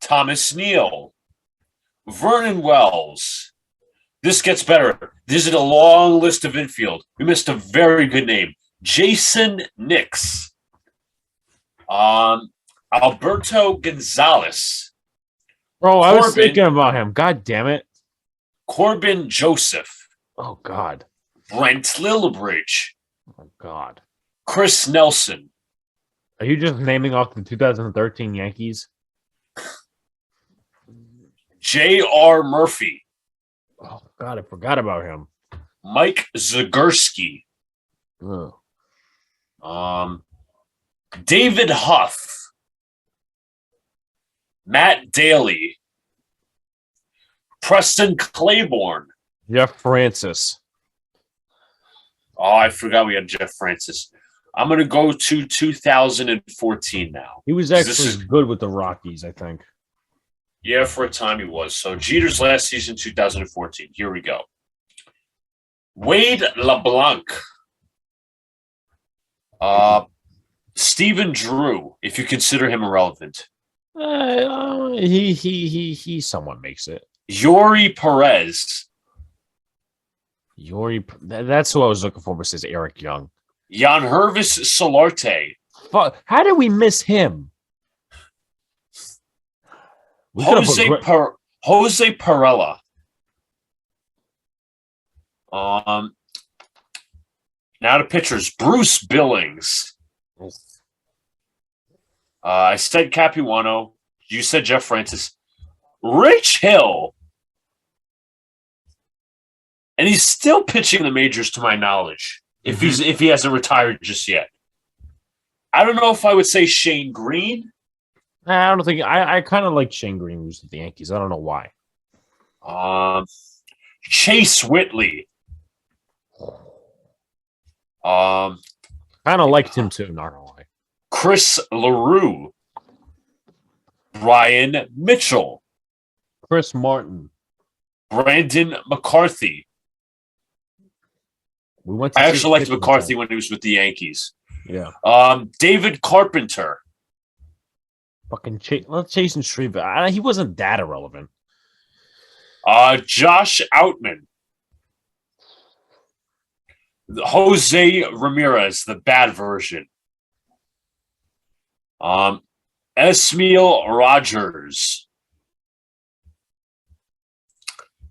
Thomas Neal, Vernon Wells. This gets better. This is a long list of infield. We missed a very good name. Jason Nix. Alberto Gonzalez. Bro, I was thinking about him. God damn it. Corbin Joseph. Oh, God. Brent Lillibridge. Oh, God. Chris Nelson. Are you just naming off the 2013 Yankees? J.R. Murphy, Oh God, I forgot about him. Mike Zagurski, Ugh. David Huff, Matt Daly, Preston Claiborne. Jeff Francis. Oh, I forgot we had Jeff Francis. I'm going to go to 2014 now. He was actually good with the Rockies, I think. Yeah, for a time he was. So Jeter's last season, 2014. Here we go. Wade LeBlanc. Stephen Drew, if you consider him irrelevant. He somewhat makes it. Yori Perez. That's who I was looking for versus Eric Young. Yanhervis Solarte. Fuck, how did we miss him? Jose Perella. Now the pitchers. Bruce Billings. I said Capuano. You said Jeff Francis. Rich Hill. And he's still pitching in the majors, to my knowledge. If he hasn't retired just yet. I don't know if I would say Shane Green. I don't think I kind of like Shane Green who's with the Yankees. I don't know why. Chase Whitley. Kind of liked him too, not gonna lie. Chris LaRue. Brian Mitchell. Chris Martin. Brandon McCarthy. I actually liked McCarthy when he was with the Yankees. Yeah. David Carpenter. Fucking Chasing Shreve. He wasn't that irrelevant. Josh Outman. Jose Ramirez, the bad version. Esmiel Rogers.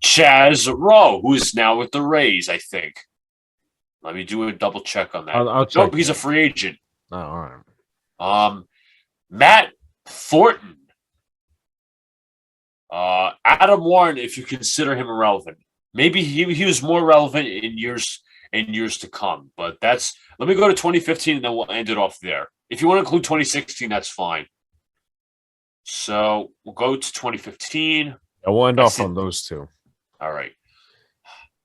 Chaz Rowe, who is now with the Rays, I think. Let me do a double check on that. I'll check. Nope, he's a free agent. Oh, all right. Matt Thornton. Adam Warren, if you consider him irrelevant. Maybe he was more relevant in years to come. But let me go to 2015 and then we'll end it off there. If you want to include 2016, that's fine. So we'll go to 2015. We'll end off on those two. All right.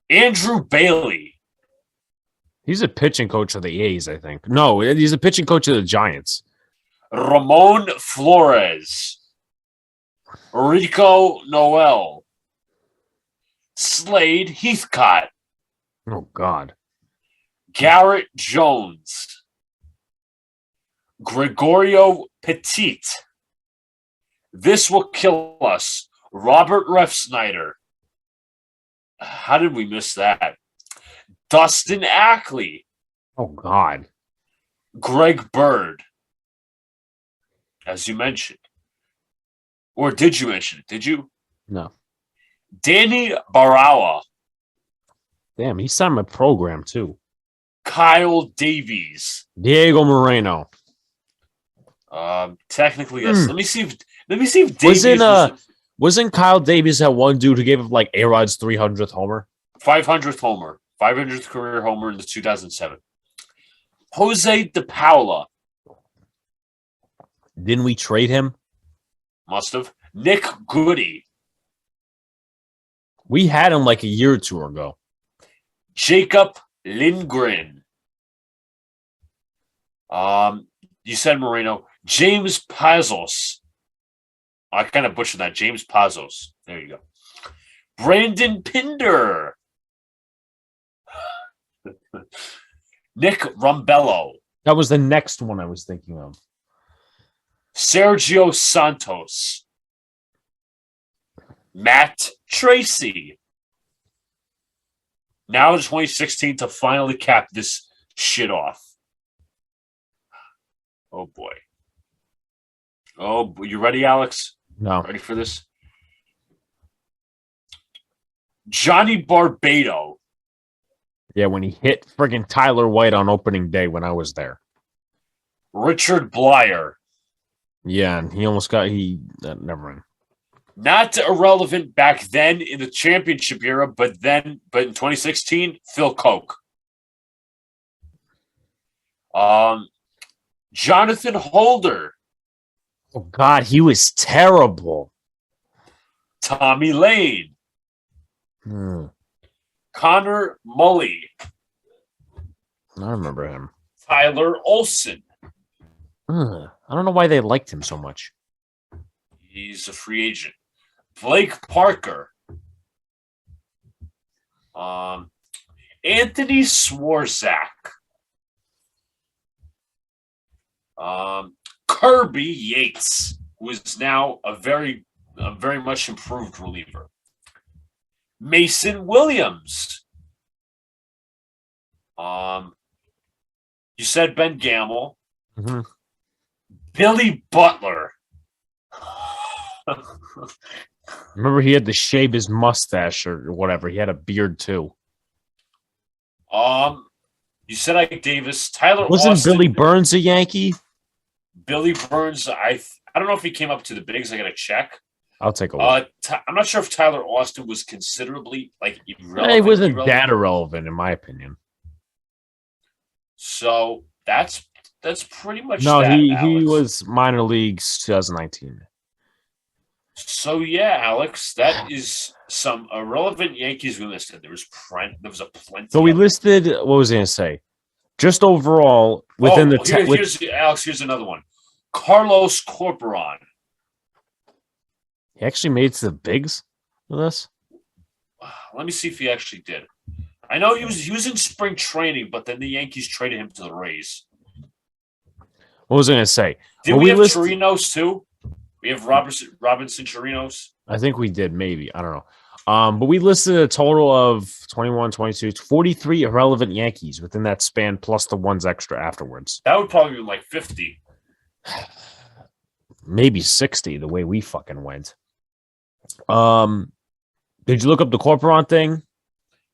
Andrew Bailey. He's a pitching coach of the A's, I think. No, he's a pitching coach of the Giants. Ramon Flores. Rico Noel. Slade Heathcott. Oh, God. Garrett Jones. Gregorio Petit. This Will Kill Us. Robert Refsnyder. How did we miss that? Dustin Ackley. Oh, God. Greg Bird. As you mentioned. Or did you mention it? Did you? No. Danny Barawa. Damn, he signed my program, too. Kyle Davies. Diego Moreno. Technically, yes. Let me see if Davies wasn't Kyle Davies that one dude who gave up like A-Rod's 300th homer? 500th homer. 500th career homer in the 2007. Jose De Paula. Didn't we trade him? Must have. Nick Goody. We had him like a year or two ago. Jacob Lindgren. You said Moreno. James Pazos. I kind of butchered that. James Pazos. There you go. Brandon Pinder. Nick Rumbello. That was the next one I was thinking of. Sergio Santos. Matt Tracy. Now 2016 to finally cap this shit off. Oh, boy. Oh, you ready, Alex? No. Ready for this? Johnny Barbado. Yeah, when he hit friggin' Tyler White on opening day when I was there. Richard Blyer. Yeah, and he almost got never mind. Not irrelevant back then in the championship era, but in 2016, Phil Koch. Jonathan Holder. Oh God, he was terrible. Tommy Lane. Connor Mully. I remember him. Tyler Olson. I don't know why they liked him so much. He's a free agent. Blake Parker. Anthony Swarzak. Kirby Yates, who is now a very much improved reliever. Mason Williams. You said Ben Gamble. Mm-hmm. Billy Butler. Remember, he had to shave his mustache or whatever. He had a beard too. You said Ike Davis. Tyler Wasn't Austin. Billy Burns a Yankee? Billy Burns. I don't know if he came up to the bigs. I got to check. I'll take a look. I'm not sure if Tyler Austin was considerably irrelevant. He wasn't that irrelevant, in my opinion. So that's pretty much no. that, He Alex. was minor leagues 2019. So yeah, Alex, that is some irrelevant Yankees we listed. There was a plenty. So we listed. What was I going to say? Just overall within here's another one. Carlos Corporon. He actually made it to the bigs with us. Let me see if he actually did. I know he was in spring training, but then the Yankees traded him to the Rays. What was I going to say? Did we have Chirinos too? We have Robinson Chirinos. I think we did, maybe. I don't know. But we listed a total of 21, 22, 43 irrelevant Yankees within that span, plus the ones extra afterwards. That would probably be like 50. Maybe 60, the way we fucking went. Did you look up the Corporon thing?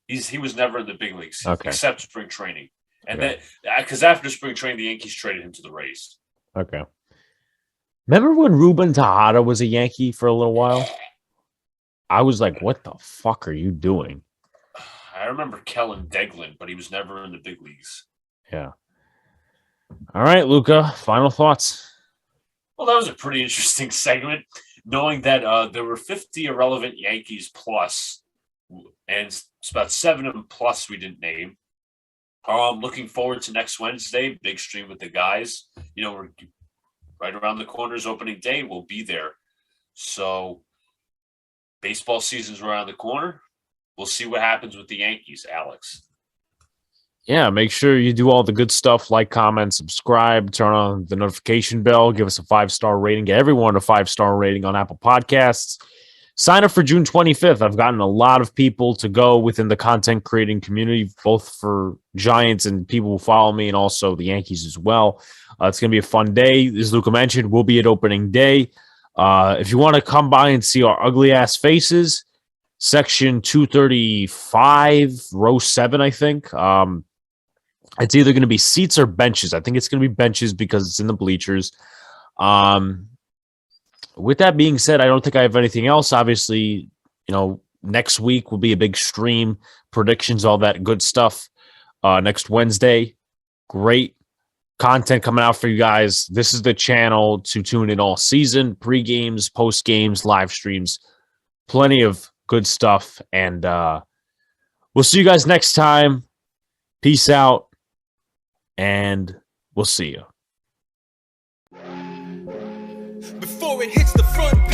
He was never in the big leagues, except spring training. And then, because after spring training, the Yankees traded him to the Rays. Okay. Remember when Ruben Tejada was a Yankee for a little while? I was like, what the fuck are you doing? I remember Kellen Deglin, but he was never in the big leagues. Yeah. All right, Luca, final thoughts. Well, that was a pretty interesting segment, knowing that there were 50 irrelevant Yankees plus, and it's about 7 of them plus we didn't name. Looking forward to next Wednesday, big stream with the guys. We're right around the corner's opening day. We'll be there. So baseball season's around the corner. We'll see what happens with the Yankees, Alex. Yeah, make sure you do all the good stuff, like, comment, subscribe, turn on the notification bell, give us a 5-star rating, get everyone a 5-star rating on Apple Podcasts. Sign up for June 25th. I've gotten a lot of people to go within the content creating community, both for Giants and people who follow me, and also the Yankees as well. It's going to be a fun day. As Luca mentioned, we'll be at opening day. If you want to come by and see our ugly ass faces, section 235, row 7, I think. It's either going to be seats or benches. I think it's going to be benches because it's in the bleachers. With that being said, I don't think I have anything else. Obviously, next week will be a big stream, predictions, all that good stuff. Next Wednesday, great content coming out for you guys. This is the channel to tune in all season, pre-games, post-games, live streams, plenty of good stuff. And we'll see you guys next time. Peace out, and we'll see you. Before it hits the front